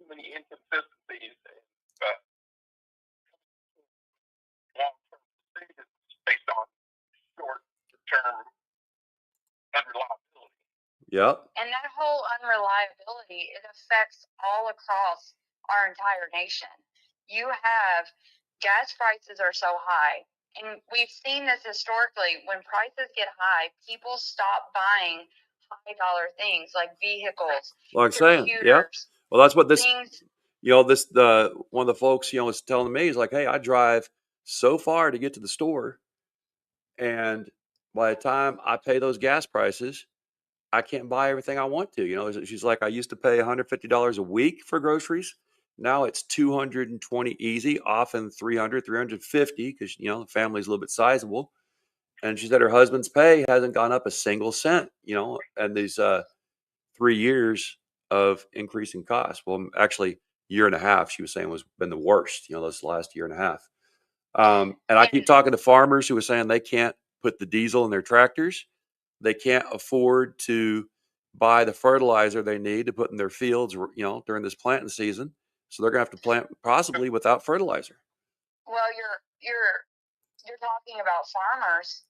Too many inconsistencies and long-term decisions based on short-term unreliability. Yep. And that whole unreliability, it affects all across our entire nation. You have gas prices are so high, and we've seen this historically. When prices get high, people stop buying high dollar things like vehicles, Like I'm saying, yeah. computers, Well, that's what this, things. one of the folks, was telling me, he's like, hey, I drive so far to get to the store, and by the time I pay those gas prices, I can't buy everything I want to. She's like, I used to pay $150 a week for groceries. Now it's 220 easy, often 300, 350, because the family's a little bit sizable. And she said her husband's pay hasn't gone up a single cent, and these 3 years of increasing costs. Well, actually, year and a half, she was saying, was been the worst. This last year and a half. And I keep talking to farmers who are saying they can't put the diesel in their tractors. They can't afford to buy the fertilizer they need to put in their fields, during this planting season. So they're going to have to plant possibly without fertilizer. Well, you're talking about farmers.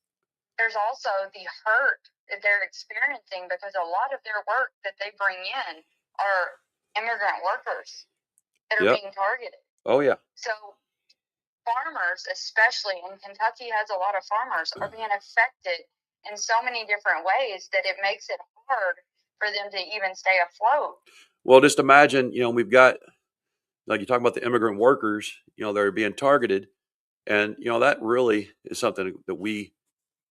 There's also the hurt that they're experiencing because a lot of their work that they bring in are immigrant workers that are Yep. being targeted. Oh yeah. So farmers, especially, and Kentucky has a lot of farmers, are being affected in so many different ways that it makes it hard for them to even stay afloat. Well, just imagine, we've got, like you talk about the immigrant workers, they're being targeted. And, that really is something that we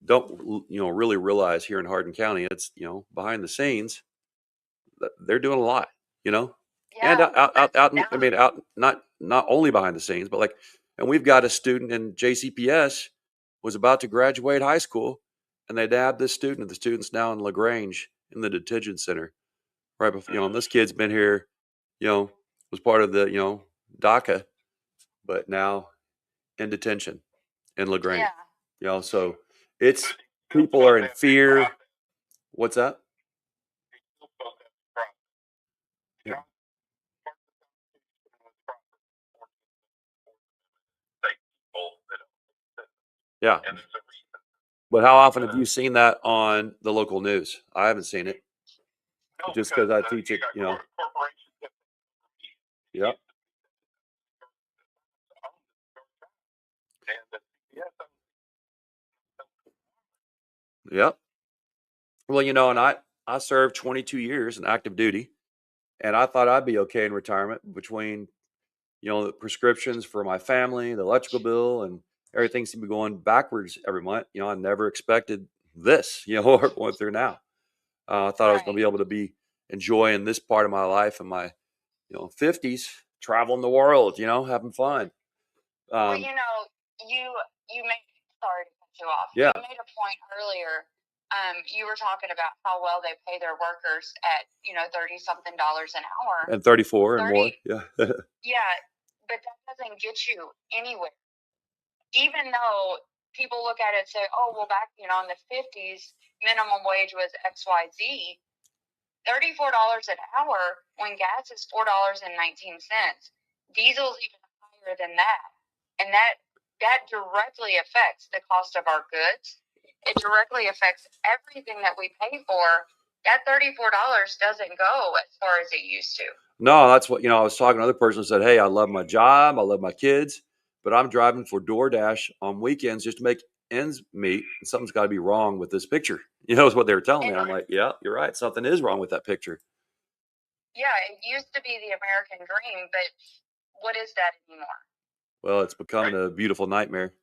don't, really realize here in Hardin County. It's, behind the scenes, they're doing a lot, and out, not only behind the scenes, but and we've got a student in JCPS was about to graduate high school, and they nabbed this student, and the student's now in LaGrange in the detention center. Right before, and this kid's been here, was part of the, DACA, but now in detention in LaGrange. Yeah. So it's, people are in fear. What's that? Yeah. Yeah. But how often have you seen that on the local news? I haven't seen it. Just because I teach it, Yep. Yep. Well, and I served 22 years in active duty, and I thought I'd be okay in retirement between, the prescriptions for my family, the electrical bill, and everything seemed to be going backwards every month. I never expected this, what we're going through now. I thought I was going to Right. be able to be enjoying this part of my life in my, 50s, traveling the world, having fun. Well, Um, you made, sorry to cut you off. yeah, You made a point earlier. You were talking about how well they pay their workers at 30 something dollars an hour. and 34 and 30, more. Yeah. yeah, but that doesn't get you anywhere. Even though people look at it and say, oh, well, back in the 50s, minimum wage was XYZ. $34 an hour when gas is $4.19. Diesel's even higher than that. And that directly affects the cost of our goods. It directly affects everything that we pay for. That $34 doesn't go as far as it used to. No, that's what, I was talking to another person who said, hey, I love my job. I love my kids, but I'm driving for DoorDash on weekends just to make ends meet. And something's got to be wrong with this picture. Is what they were telling me. And I'm like, yeah, you're right. Something is wrong with that picture. yeah, it used to be the American dream, but what is that anymore? Well, it's becoming a beautiful nightmare.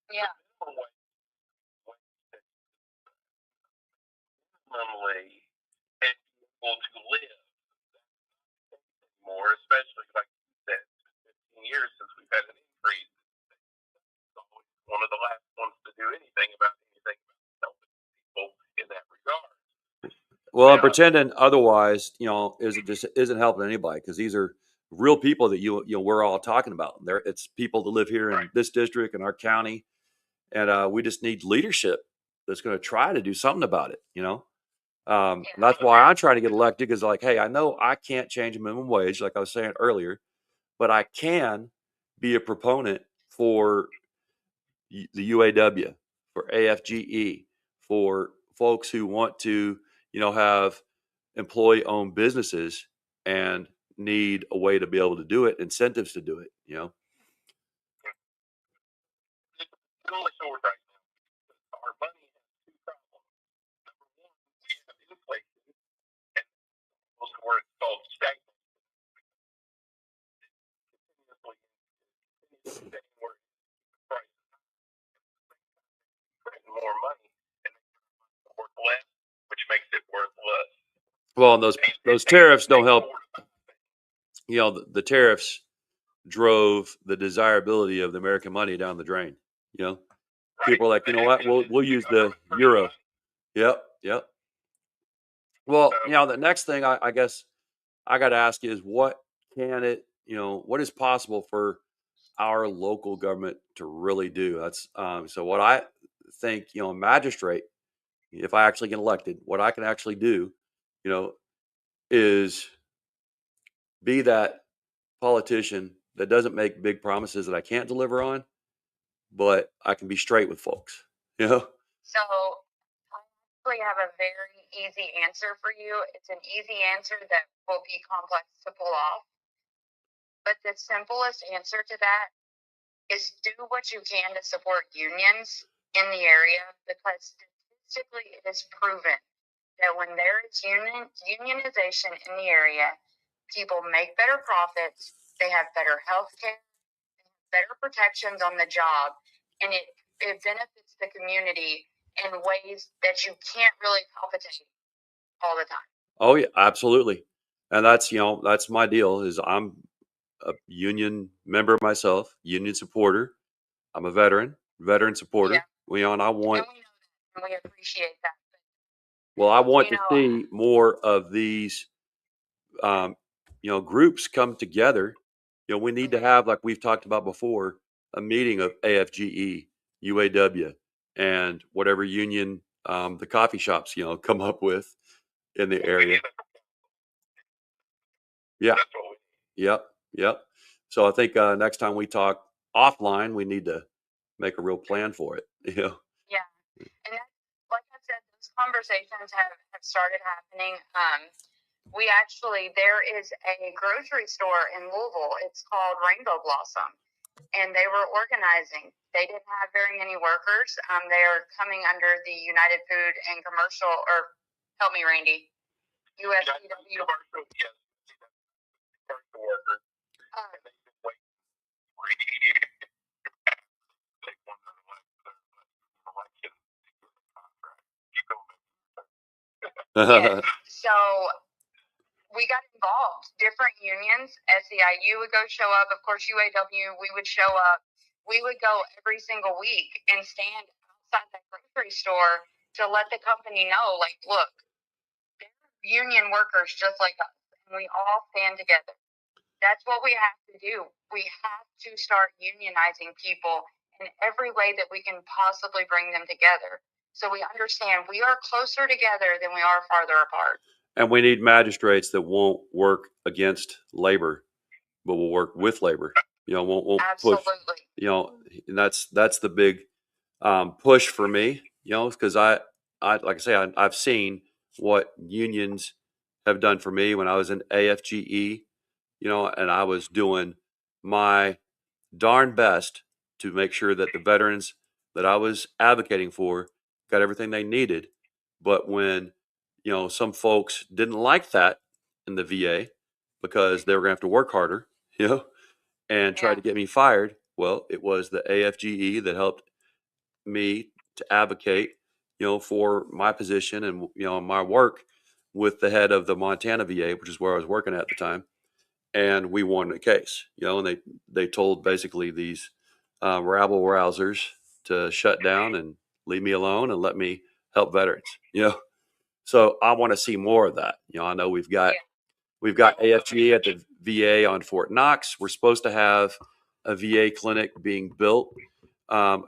Yeah. Normally, and able to live more, especially like you said, 15 years since we've had an increase. It's always one of the last ones to do anything about helping people in that regard. Well, and pretending otherwise, isn't helping anybody, because these are real people that we're all talking about. It's people that live here in this district in our county, and we just need leadership that's going to try to do something about it. And that's why I'm trying to get elected, because hey, I know I can't change a minimum wage, like I was saying earlier, but I can be a proponent for the UAW, for AFGE, for folks who want to, have employee-owned businesses and need a way to be able to do it, incentives to do it. It's only short right now. Our money has two problems. Number one, we have inflation, and most of where it's called stagnant. Continuously where prices printing more money and worth less, which makes it worth less. Well, and those tariffs don't help. The tariffs drove the desirability of the American money down the drain. People are like, what? We'll use the euro. Yep, yep. Well, the next thing I guess I got to ask you is, what is possible for our local government to really do? That's so what I think, magistrate, if I actually get elected, what I can actually do, is be that politician that doesn't make big promises that I can't deliver on, but I can be straight with folks. So I actually have a very easy answer for you. It's an easy answer that will be complex to pull off. But the simplest answer to that is do what you can to support unions in the area, because statistically it is proven that when there is unionization in the area, people make better profits, they have better health care, better protections on the job, and it benefits the community in ways that you can't really palpitate all the time. Oh yeah, absolutely. And that's my deal. Is I'm a union member myself, union supporter. I'm a veteran supporter. Yeah. And I want, And we know that, and we appreciate that. well, I want You to know, see more of these, groups come together. We need to have, like we've talked about before, a meeting of AFGE, UAW, and whatever union the coffee shops, come up with in the area. Yeah. Yep. Yep. So I think next time we talk offline, we need to make a real plan for it. yeah. And that, like I said, those conversations have started happening. There is a grocery store in Louisville. It's called Rainbow Blossom. and they were organizing. They didn't have very many workers. They are coming under the United Food and Commercial, or help me, Randy, USCW. Commercial, yes, commercial workers. And they've been waiting 3 years. They won an election contract. You go Yes. So we got involved. Different unions, SEIU would go show up. Of course, UAW, we would show up. We would go every single week and stand outside that grocery store to let the company know, like, look, they're union workers just like us, and we all stand together. That's what we have to do. We have to start unionizing people in every way that we can possibly bring them together. So we understand we are closer together than we are farther apart. And we need magistrates that won't work against labor, but will work with labor. Won't push. Absolutely. And that's the big push for me. Because I like I say, I've seen what unions have done for me when I was in AFGE. And I was doing my darn best to make sure that the veterans that I was advocating for got everything they needed. But when some folks didn't like that in the VA because they were going to have to work harder, and tried to get me fired. Well, it was the AFGE that helped me to advocate, for my position and, my work with the head of the Montana VA, which is where I was working at the time. And we won the case, and they told basically these rabble rousers to shut down and leave me alone and let me help veterans, So I want to see more of that. I know we've got AFGE at the VA on Fort Knox. We're supposed to have a VA clinic being built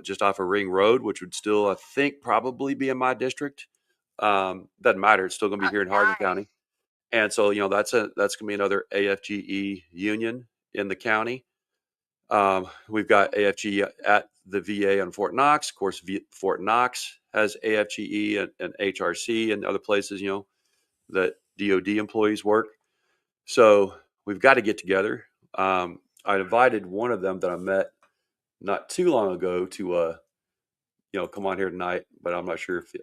just off of Ring Road, which would still, I think, probably be in my district. Doesn't matter. It's still going to be here in Hardin County. And so, that's going to be another AFGE union in the county. We've got AFGE at the VA on Fort Knox. Of course, Fort Knox has AFGE and HRC and other places, that DOD employees work. So we've got to get together. I invited one of them that I met not too long ago to, come on here tonight, but I'm not sure if,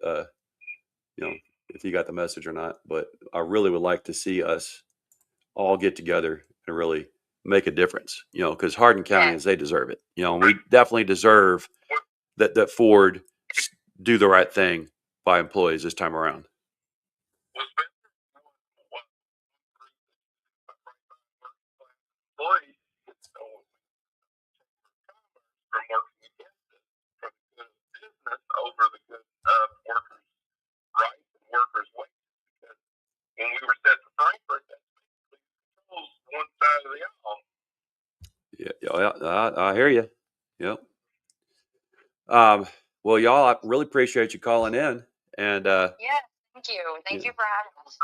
if you got the message or not. But I really would like to see us all get together and really make a difference, because Hardin County, they deserve it, and we definitely deserve that Ford do the right thing by employees this time around. From working against it, from the good of business over the good of workers' rights and workers' wages. Because when we were set to Frankfurt, that basically controls one side of the aisle. Yeah, I hear you. Yep. Well, y'all, I really appreciate you calling in, and Thank you. Thank you for having us.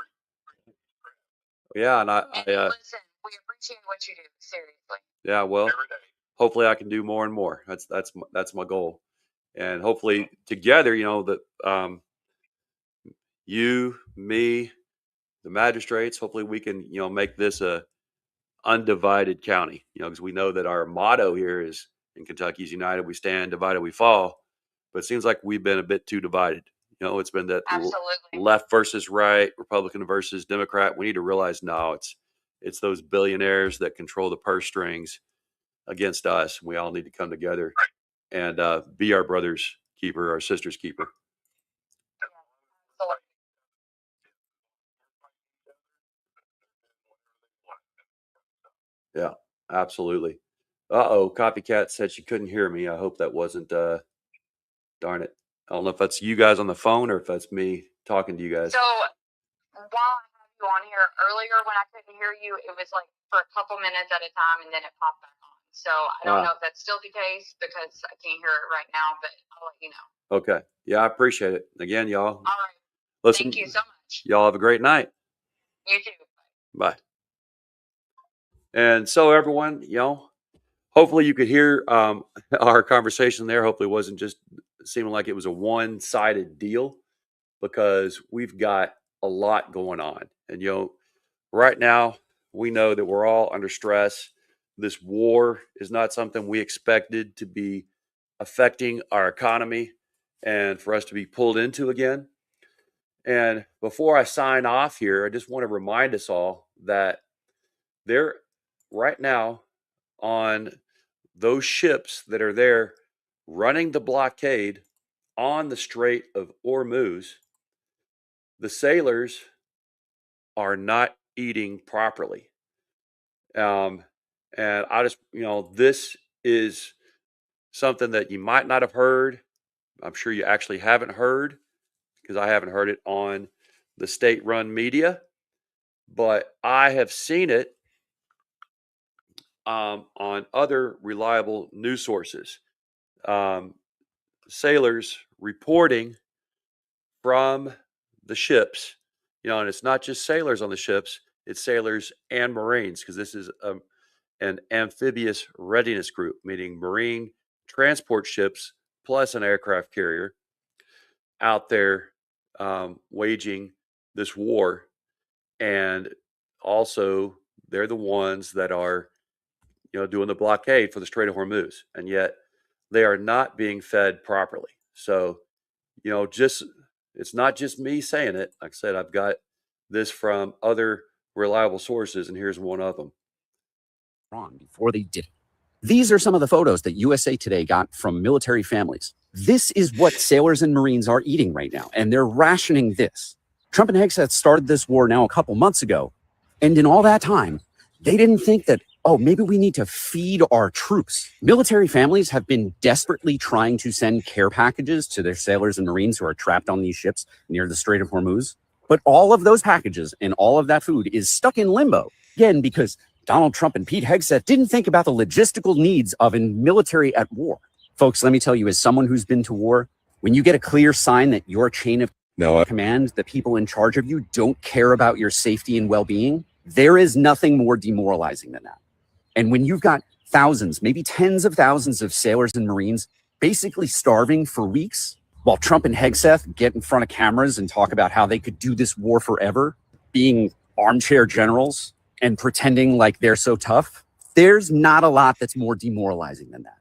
Yeah, and listen, we appreciate what you do, seriously. Yeah, well, hopefully I can do more and more. That's my goal, and hopefully together, that you, me, the magistrates, hopefully we can, make this a undivided county. Because we know that our motto here is in Kentucky's United we stand, divided we fall. But it seems like we've been a bit too divided. It's been that left versus right, Republican versus Democrat. We need to realize no, it's those billionaires that control the purse strings against us. We all need to come together and be our brother's keeper, our sister's keeper. Yeah, absolutely. Copycat said she couldn't hear me. I hope that wasn't, darn it. I don't know if that's you guys on the phone or if that's me talking to you guys. So while I have you on here earlier, when I couldn't hear you, it was like for a couple minutes at a time and then it popped back on. So I don't know if that's still the case because I can't hear it right now, but I'll let you know. Okay. Yeah, I appreciate it. Again, y'all. All right. Listen, thank you so much. Y'all have a great night. You too. Bye. And so everyone, hopefully you could hear our conversation there. Hopefully it wasn't just seeming like it was a one-sided deal, because we've got a lot going on. And, right now we know that we're all under stress. this war is not something we expected to be affecting our economy and for us to be pulled into again. And before I sign off here, I just want to remind us all that they're right now on those ships that are there running the blockade on the Strait of Hormuz. The sailors are not eating properly. And I just, this is something that you might not have heard. I'm sure you actually haven't heard because I haven't heard it on the state run media, but I have seen it on other reliable news sources. Sailors reporting from the ships, and it's not just sailors on the ships, it's sailors and Marines, because this is an amphibious readiness group, meaning Marine transport ships plus an aircraft carrier out there waging this war. And also, they're the ones that are, doing the blockade for the Strait of Hormuz, and yet they are not being fed properly. So, just it's not just me saying it. Like I said, I've got this from other reliable sources, and here's one of them. Wrong before they did it. These are some of the photos that USA Today got from military families. This is what sailors and Marines are eating right now, and they're rationing this. Trump and Hegseth started this war now a couple months ago, and in all that time, they didn't think that, oh, maybe we need to feed our troops. Military families have been desperately trying to send care packages to their sailors and Marines who are trapped on these ships near the Strait of Hormuz. But all of those packages and all of that food is stuck in limbo. Again, because Donald Trump and Pete Hegseth didn't think about the logistical needs of a military at war. Folks, let me tell you, as someone who's been to war, when you get a clear sign that your chain of command, the people in charge of you, don't care about your safety and well-being, there is nothing more demoralizing than that. And when you've got thousands, maybe tens of thousands of sailors and Marines basically starving for weeks, while Trump and Hegseth get in front of cameras and talk about how they could do this war forever, being armchair generals and pretending like they're so tough, there's not a lot that's more demoralizing than that.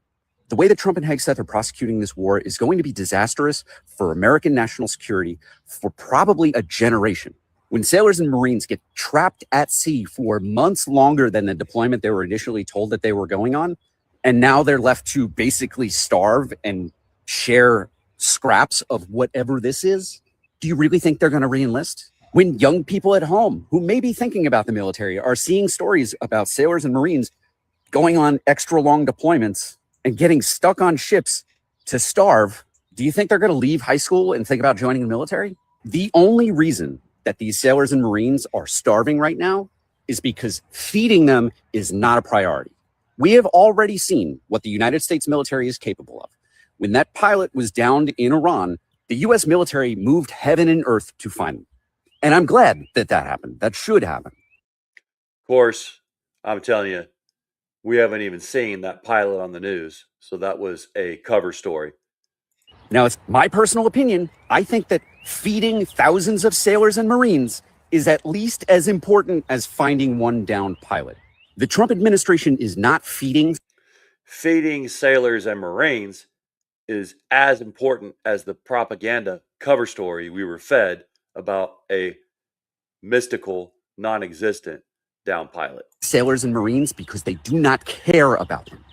The way that Trump and Hegseth are prosecuting this war is going to be disastrous for American national security for probably a generation. When sailors and Marines get trapped at sea for months longer than the deployment they were initially told that they were going on, and now they're left to basically starve and share scraps of whatever this is, do you really think they're going to re-enlist? When young people at home who may be thinking about the military are seeing stories about sailors and Marines going on extra long deployments and getting stuck on ships to starve, do you think they're going to leave high school and think about joining the military? The only reason that these sailors and Marines are starving right now is because feeding them is not a priority. We have already seen what the United States military is capable of. When that pilot was downed in Iran, the US military moved heaven and earth to find them. And I'm glad that that happened. That should happen. Of course, I'm telling you, we haven't even seen that pilot on the news. So that was a cover story. Now, it's my personal opinion. I think that feeding thousands of sailors and Marines is at least as important as finding one downed pilot. The Trump administration is not feeding. Feeding sailors and Marines is as important as the propaganda cover story we were fed about a mystical, non-existent down pilot. Sailors and Marines because they do not care about them.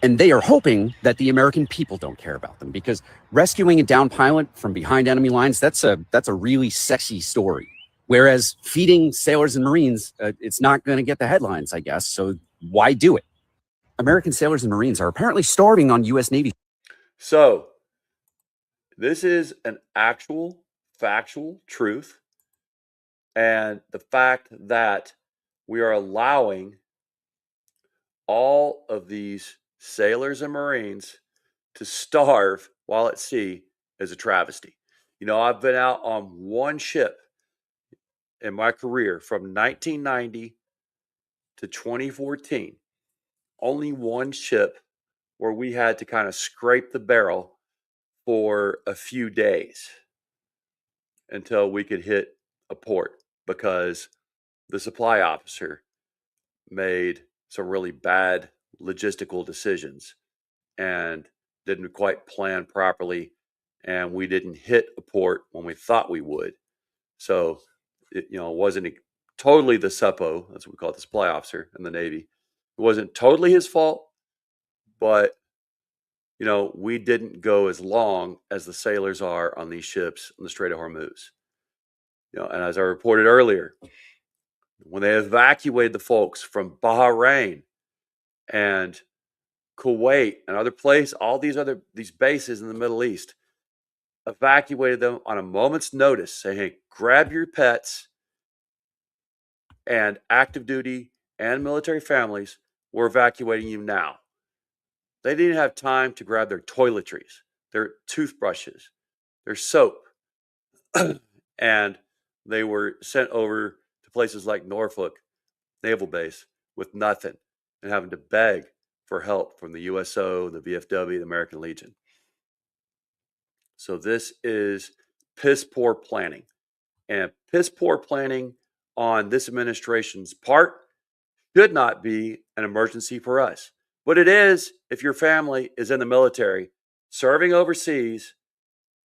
And they are hoping that the American people don't care about them, because rescuing a down pilot from behind enemy lines, that's a really sexy story. Whereas feeding sailors and Marines, it's not going to get the headlines, I guess. So why do it? American sailors and Marines are apparently starving on U.S. Navy. So this is an actual factual truth. And the fact that we are allowing all of these sailors and Marines to starve while at sea is a travesty. I've been out on one ship in my career from 1990 to 2014. Only one ship where we had to kind of scrape the barrel for a few days until we could hit a port, because the supply officer made some really bad logistical decisions and didn't quite plan properly, and we didn't hit a port when we thought we would. So it wasn't totally the SUPO, that's what we call it, the supply officer in the Navy. It wasn't totally his fault, but we didn't go as long as the sailors are on these ships in the Strait of Hormuz. And as I reported earlier, when they evacuated the folks from Bahrain and Kuwait and other places, all these bases in the Middle East, evacuated them on a moment's notice, saying, hey, grab your pets, and active duty and military families, we're evacuating you now. They didn't have time to grab their toiletries, their toothbrushes, their soap, and they were sent over to places like Norfolk Naval Base with nothing and having to beg for help from the USO, the VFW, the American Legion. So this is piss poor planning. And piss poor planning on this administration's part should not be an emergency for us. But it is if your family is in the military, serving overseas,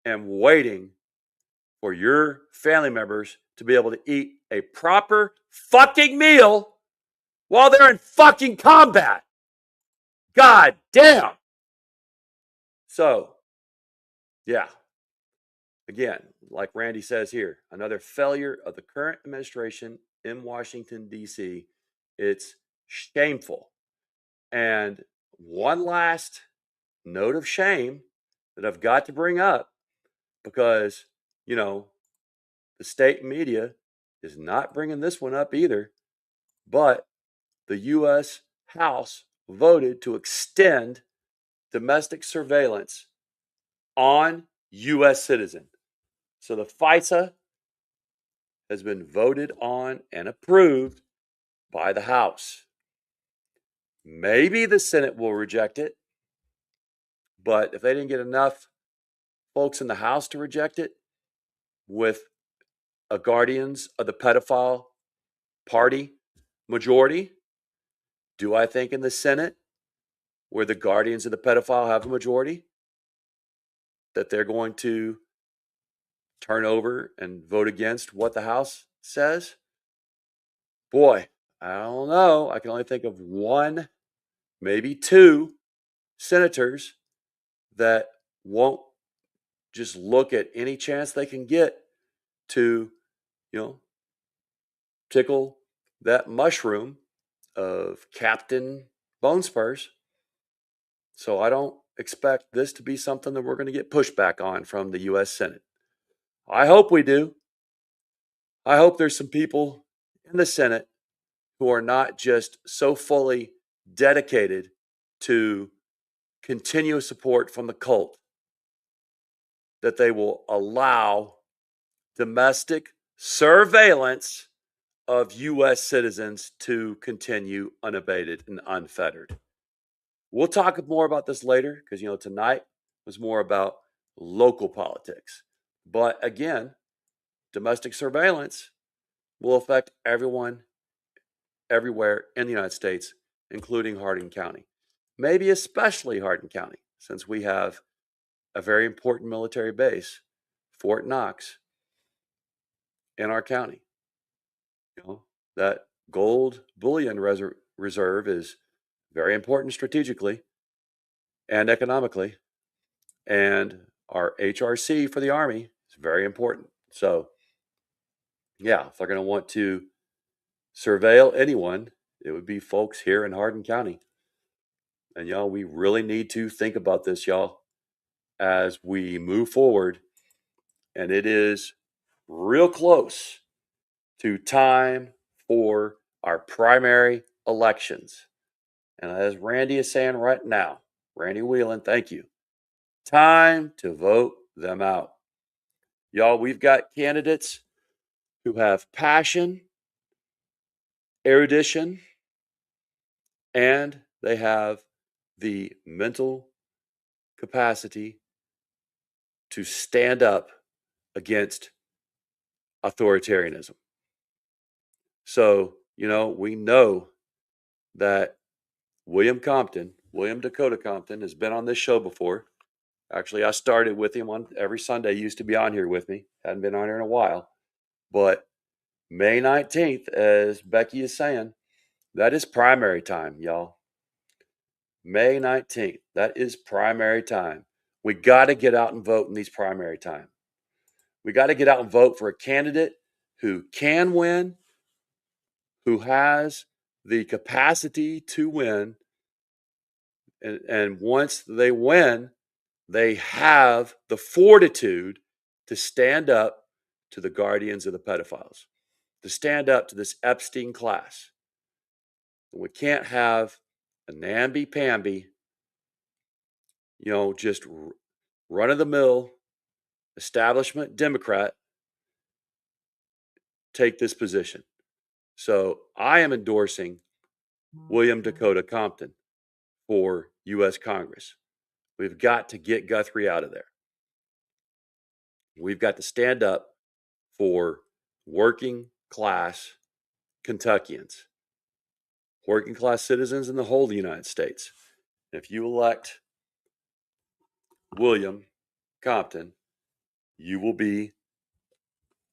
and waiting for your family members to be able to eat a proper fucking meal while they're in fucking combat. God damn. So, yeah. Again, like Randy says here, another failure of the current administration in Washington, D.C. It's shameful. And one last note of shame that I've got to bring up, because, the state media is not bringing this one up either, but the U.S. House voted to extend domestic surveillance on U.S. citizens. So the FISA has been voted on and approved by the House. Maybe the Senate will reject it, but if they didn't get enough folks in the House to reject it with a Guardians of the Pedophile Party majority, do I think in the Senate, where the Guardians of the Pedophile have a majority, that they're going to turn over and vote against what the House says? Boy, I don't know. I can only think of one, maybe two senators that won't just look at any chance they can get to, tickle that mushroom of Captain Bone Spurs. So I don't expect this to be something that we're going to get pushback on from the U.S. Senate. I hope we do. I hope there's some people in the Senate who are not just so fully dedicated to continuous support from the cult that they will allow domestic surveillance of U.S. citizens to continue unabated and unfettered. We'll talk more about this later because, tonight was more about local politics. But again, domestic surveillance will affect everyone, everywhere in the United States, including Hardin County. Maybe especially Hardin County, since we have a very important military base, Fort Knox, in our county. That gold bullion reserve is very important strategically and economically. And our HRC for the Army is very important. So, yeah, if they're going to want to surveil anyone, it would be folks here in Hardin County. And, y'all, we really need to think about this, y'all, as we move forward. And it is real close to time for our primary elections. And as Randy is saying right now, Randy Whelan, thank you. Time to vote them out. Y'all, we've got candidates who have passion, erudition, and they have the mental capacity to stand up against authoritarianism. So, we know that William Dakota Compton, has been on this show before. Actually, I started with him on every Sunday. He used to be on here with me. Hadn't been on here in a while. But May 19th, as Becky is saying, that is primary time, y'all. May 19th, that is primary time. We got to get out and vote in these primary time. We got to get out and vote for a candidate who can win, who has the capacity to win. And once they win, they have the fortitude to stand up to the guardians of the pedophiles, to stand up to this Epstein class. We can't have a namby-pamby, just run-of-the-mill establishment Democrat take this position. So I am endorsing William Dakota Compton for U.S. Congress. We've got to get Guthrie out of there. We've got to stand up for working class Kentuckians, working class citizens in the whole of the United States. If you elect William Compton, you will be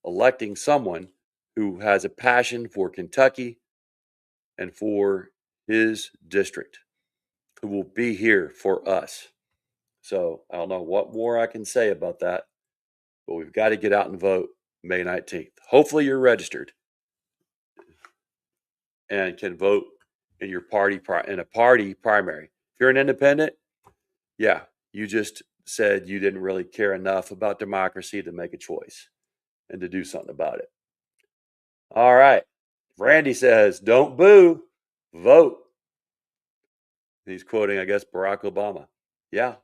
electing someone who has a passion for Kentucky and for his district, who will be here for us. So I don't know what more I can say about that, but we've got to get out and vote May 19th. Hopefully you're registered and can vote in your party in a party primary. If you're an independent, yeah, you just said you didn't really care enough about democracy to make a choice and to do something about it. All right. Randy says, don't boo, vote. He's quoting, I guess, Barack Obama. Yeah,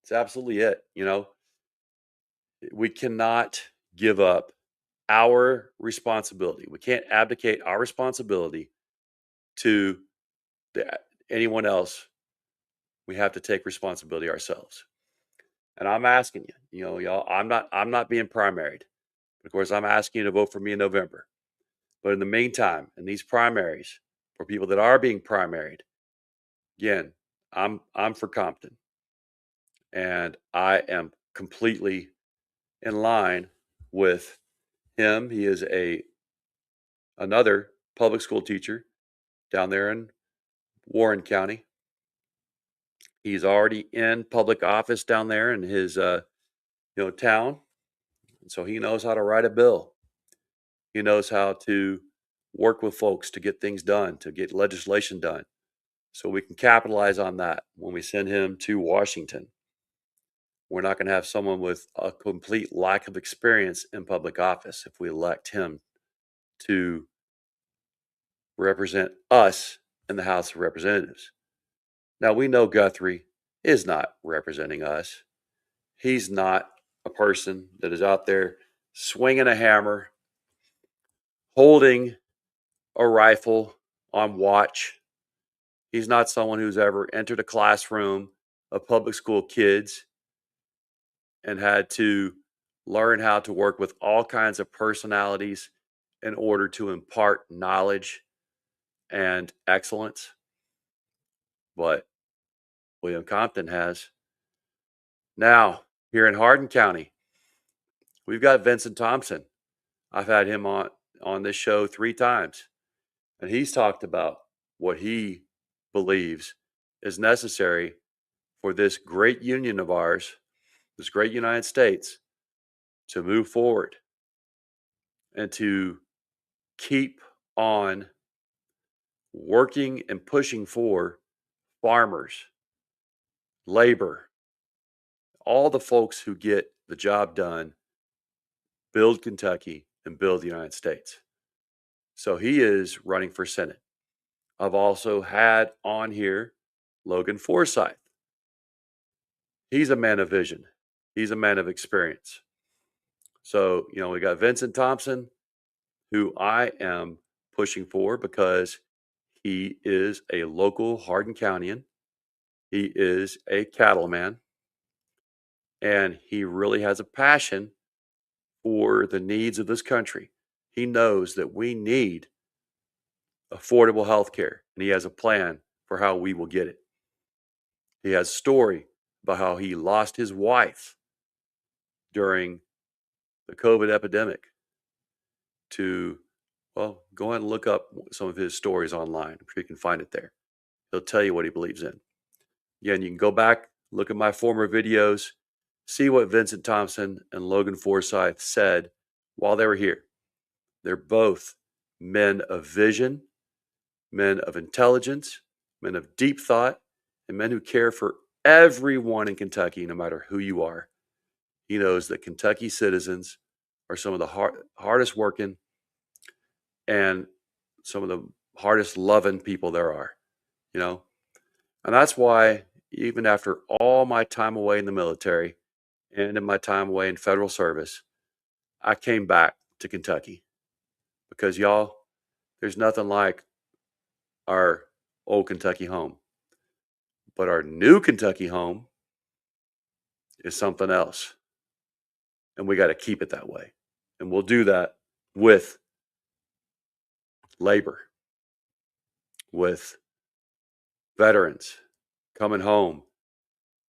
it's absolutely it. We cannot give up our responsibility. We can't abdicate our responsibility to anyone else. We have to take responsibility ourselves. And I'm asking you, y'all, I'm not being primaried. Of course, I'm asking you to vote for me in November. But in the meantime, in these primaries, for people that are being primaried, again, I'm for Compton. And I am completely in line with him. He is another public school teacher down there in Warren County. He's already in public office down there in his town. And so he knows how to write a bill. He knows how to work with folks to get things done, to get legislation done. So we can capitalize on that when we send him to Washington. We're not going to have someone with a complete lack of experience in public office if we elect him to represent us in the House of Representatives. Now, we know Guthrie is not representing us. He's not a person that is out there swinging a hammer, holding a rifle on watch. He's not someone who's ever entered a classroom of public school kids and had to learn how to work with all kinds of personalities in order to impart knowledge and excellence. But William Compton has. Now, here in Hardin County, we've got Vincent Thompson. I've had him on this show 3 times, and he's talked about what he believes is necessary for this great union of ours, this great United States, to move forward and to keep on working and pushing for farmers, labor, all the folks who get the job done, build Kentucky and build the United States. So he is running for Senate. I've also had on here Logan Forsyth. He's a man of vision. He's a man of experience. So, we got Vincent Thompson, who I am pushing for because he is a local Hardin Countyan. He is a cattleman. And he really has a passion for the needs of this country. He knows that we need affordable health care, and he has a plan for how we will get it. He has a story about how he lost his wife during the COVID epidemic to, well, go ahead and look up some of his stories online. I'm sure you can find it there. He'll tell you what he believes in. Again, you can go back, look at my former videos, see what Vincent Thompson and Logan Forsyth said while they were here. They're both men of vision, men of intelligence, men of deep thought, and men who care for everyone in Kentucky, no matter who you are. He knows that Kentucky citizens are some of the hardest working and some of the hardest loving people there are, you know? And that's why, even after all my time away in the military and in my time away in federal service, I came back to Kentucky. Because, y'all, there's nothing like our old Kentucky home. But our new Kentucky home is something else. And we got to keep it that way. And we'll do that with labor, with veterans coming home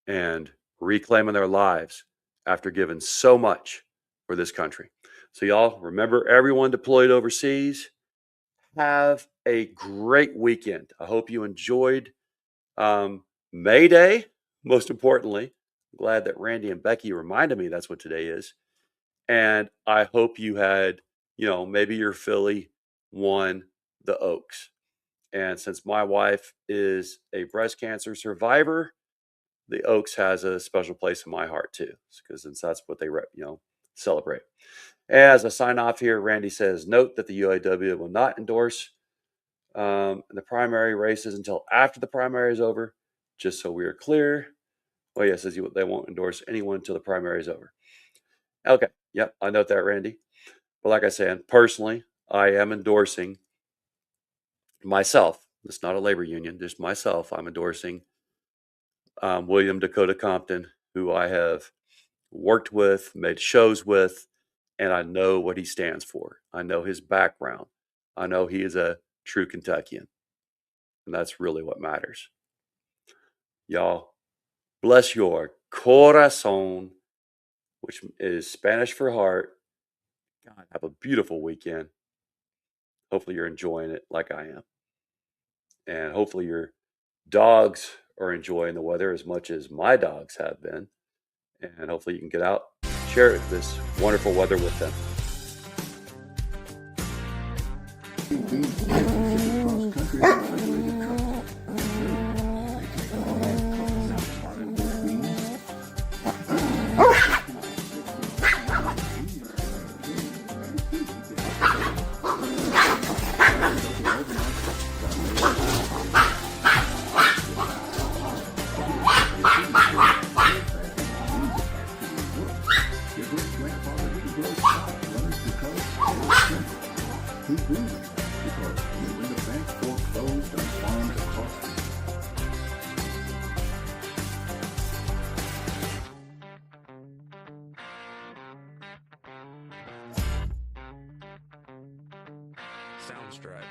and reclaiming their lives after giving so much for this country. So, y'all, remember, everyone deployed overseas, have a great weekend. I hope you enjoyed May Day, most importantly. I'm glad that Randy and Becky reminded me that's what today is. And I hope you had, maybe your Philly won the Oaks. And since my wife is a breast cancer survivor, the Oaks has a special place in my heart too, because since that's what they, celebrate. As I sign off here, Randy says, note that the UAW will not endorse the primary races until after the primary is over, just so we are clear. Oh, yeah, it says they won't endorse anyone until the primary is over. Okay, yep, I note that, Randy. But like I said, personally, I am endorsing myself. It's not a labor union, just myself. I'm endorsing William Dakota Compton, who I have worked with, made shows with, and I know what he stands for. I know his background. I know he is a true Kentuckian. And that's really what matters. Y'all, bless your corazon, which is Spanish for heart. God, have a beautiful weekend. Hopefully you're enjoying it like I am. And hopefully your dogs are enjoying the weather as much as my dogs have been. And hopefully you can get out, share this wonderful weather with them. Soundstripe.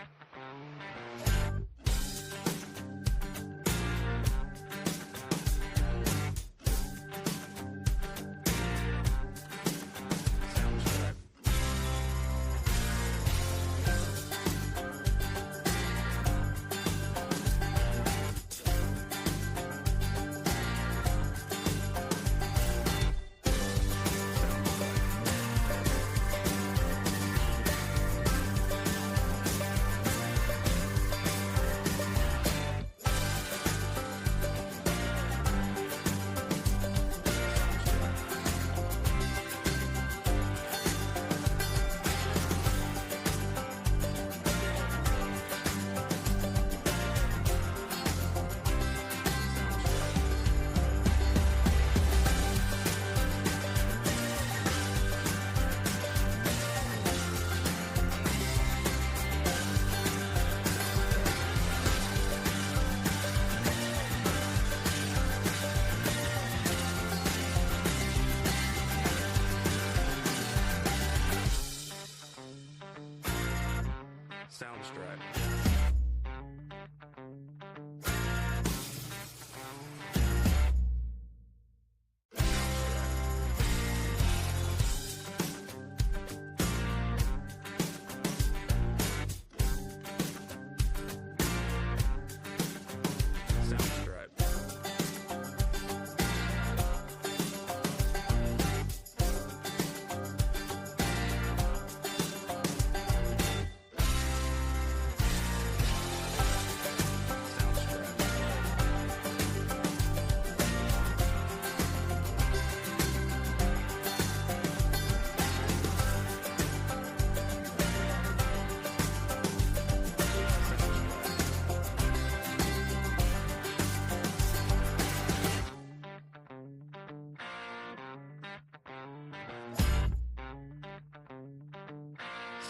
Soundstripe.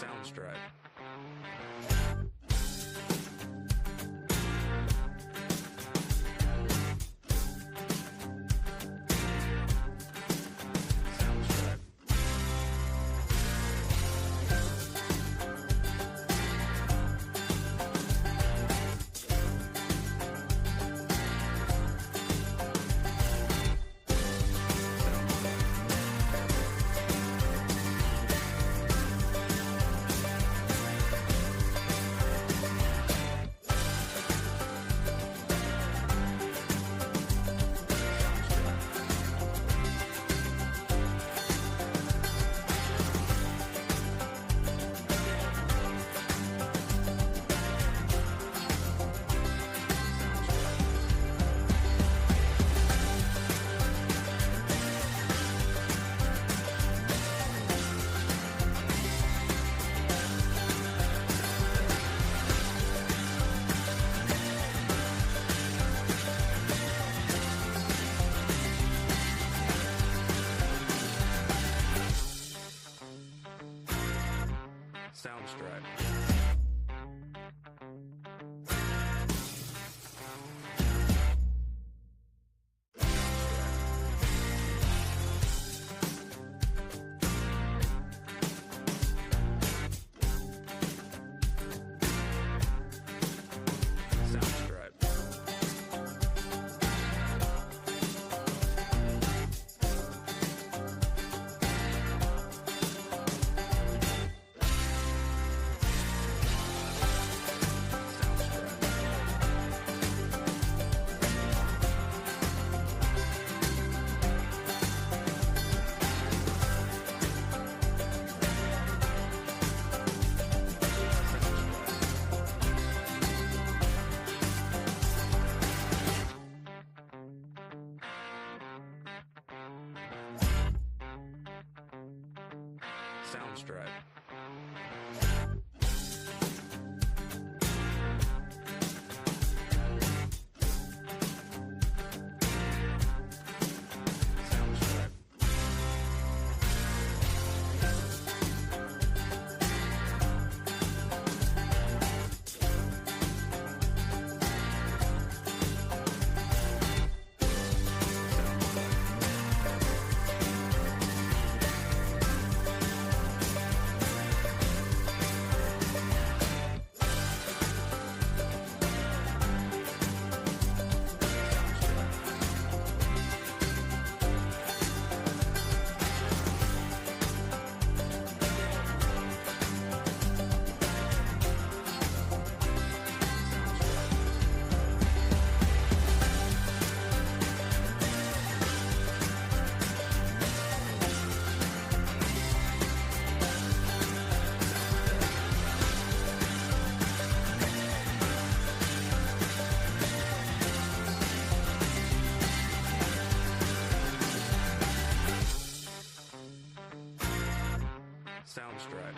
Soundstripe. Soundstripe. Soundstripe. Soundstripe.